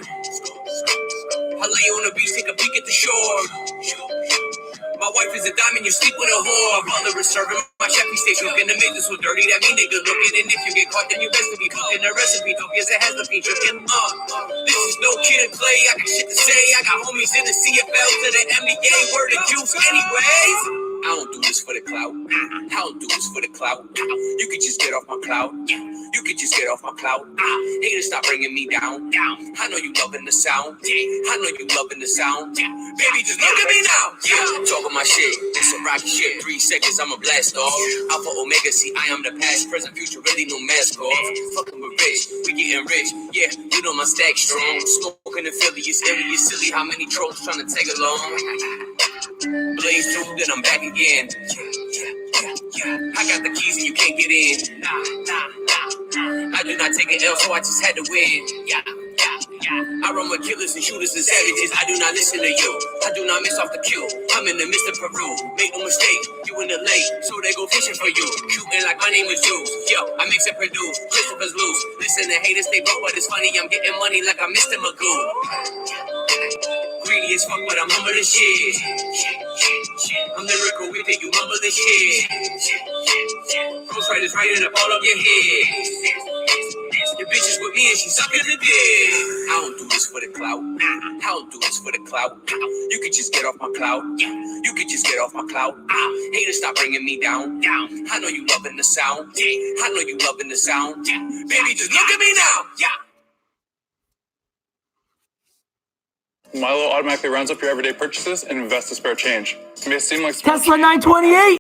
I lay on the beach, take a peek at the shore. My wife is a diamond, you sleep with a whore. Butler is serving my chef, he stay cooking to make this so dirty that mean they good looking. And if you get caught, then you best to be cooking the recipe. Don't guess it has to be tricking. This is no kid and play. I got shit to say. I got homies in the CFL to the NBA. Word of juice, anyways. I don't do this for the clout. I don't do this for the clout. You can just get off my clout. You can just get off my clout. Haters stop bringing me down. I know you loving the sound. I know you loving the sound. Baby, just look at me now. Talking my shit. It's some rocky shit. 3 seconds, I'ma blast off. Alpha Omega, see, I am the past, present, future, really no mask off. Fucking with rich, we getting rich. Yeah, you know my stack strong. Smoking in Philly, it's illy, it's silly. How many trolls trying to tag along? Blaze 2, then I'm back again. I got the keys and you can't get in. I do not take an L, so I just had to win. I run with killers and shooters and savages. I do not listen to you. I do not miss off the cue. I'm in the midst of Peru. Make no mistake, you in the lake, so they go fishing for you. Shooting like my name is Juice. Yo, I mix and produce. Christopher's loose. Listen to haters, they broke, but it's funny. I'm getting money like I'm Mr. Magoo. Greedy as fuck, but I'm humble as shit. I'm lyrical with it, you mumble as shit. Ghost Rider's writing up all of your head. Your bitch is with me and she's sucking the dick. I don't do this for the clout. I don't do this for the clout. You can just get off my clout. You can just get off my clout. Haters stop bringing me down. I know you loving the sound. I know you loving the sound. Baby, just look at me now. Milo automatically rounds up your everyday purchases and invests the spare change. It may seem like Tesla 928.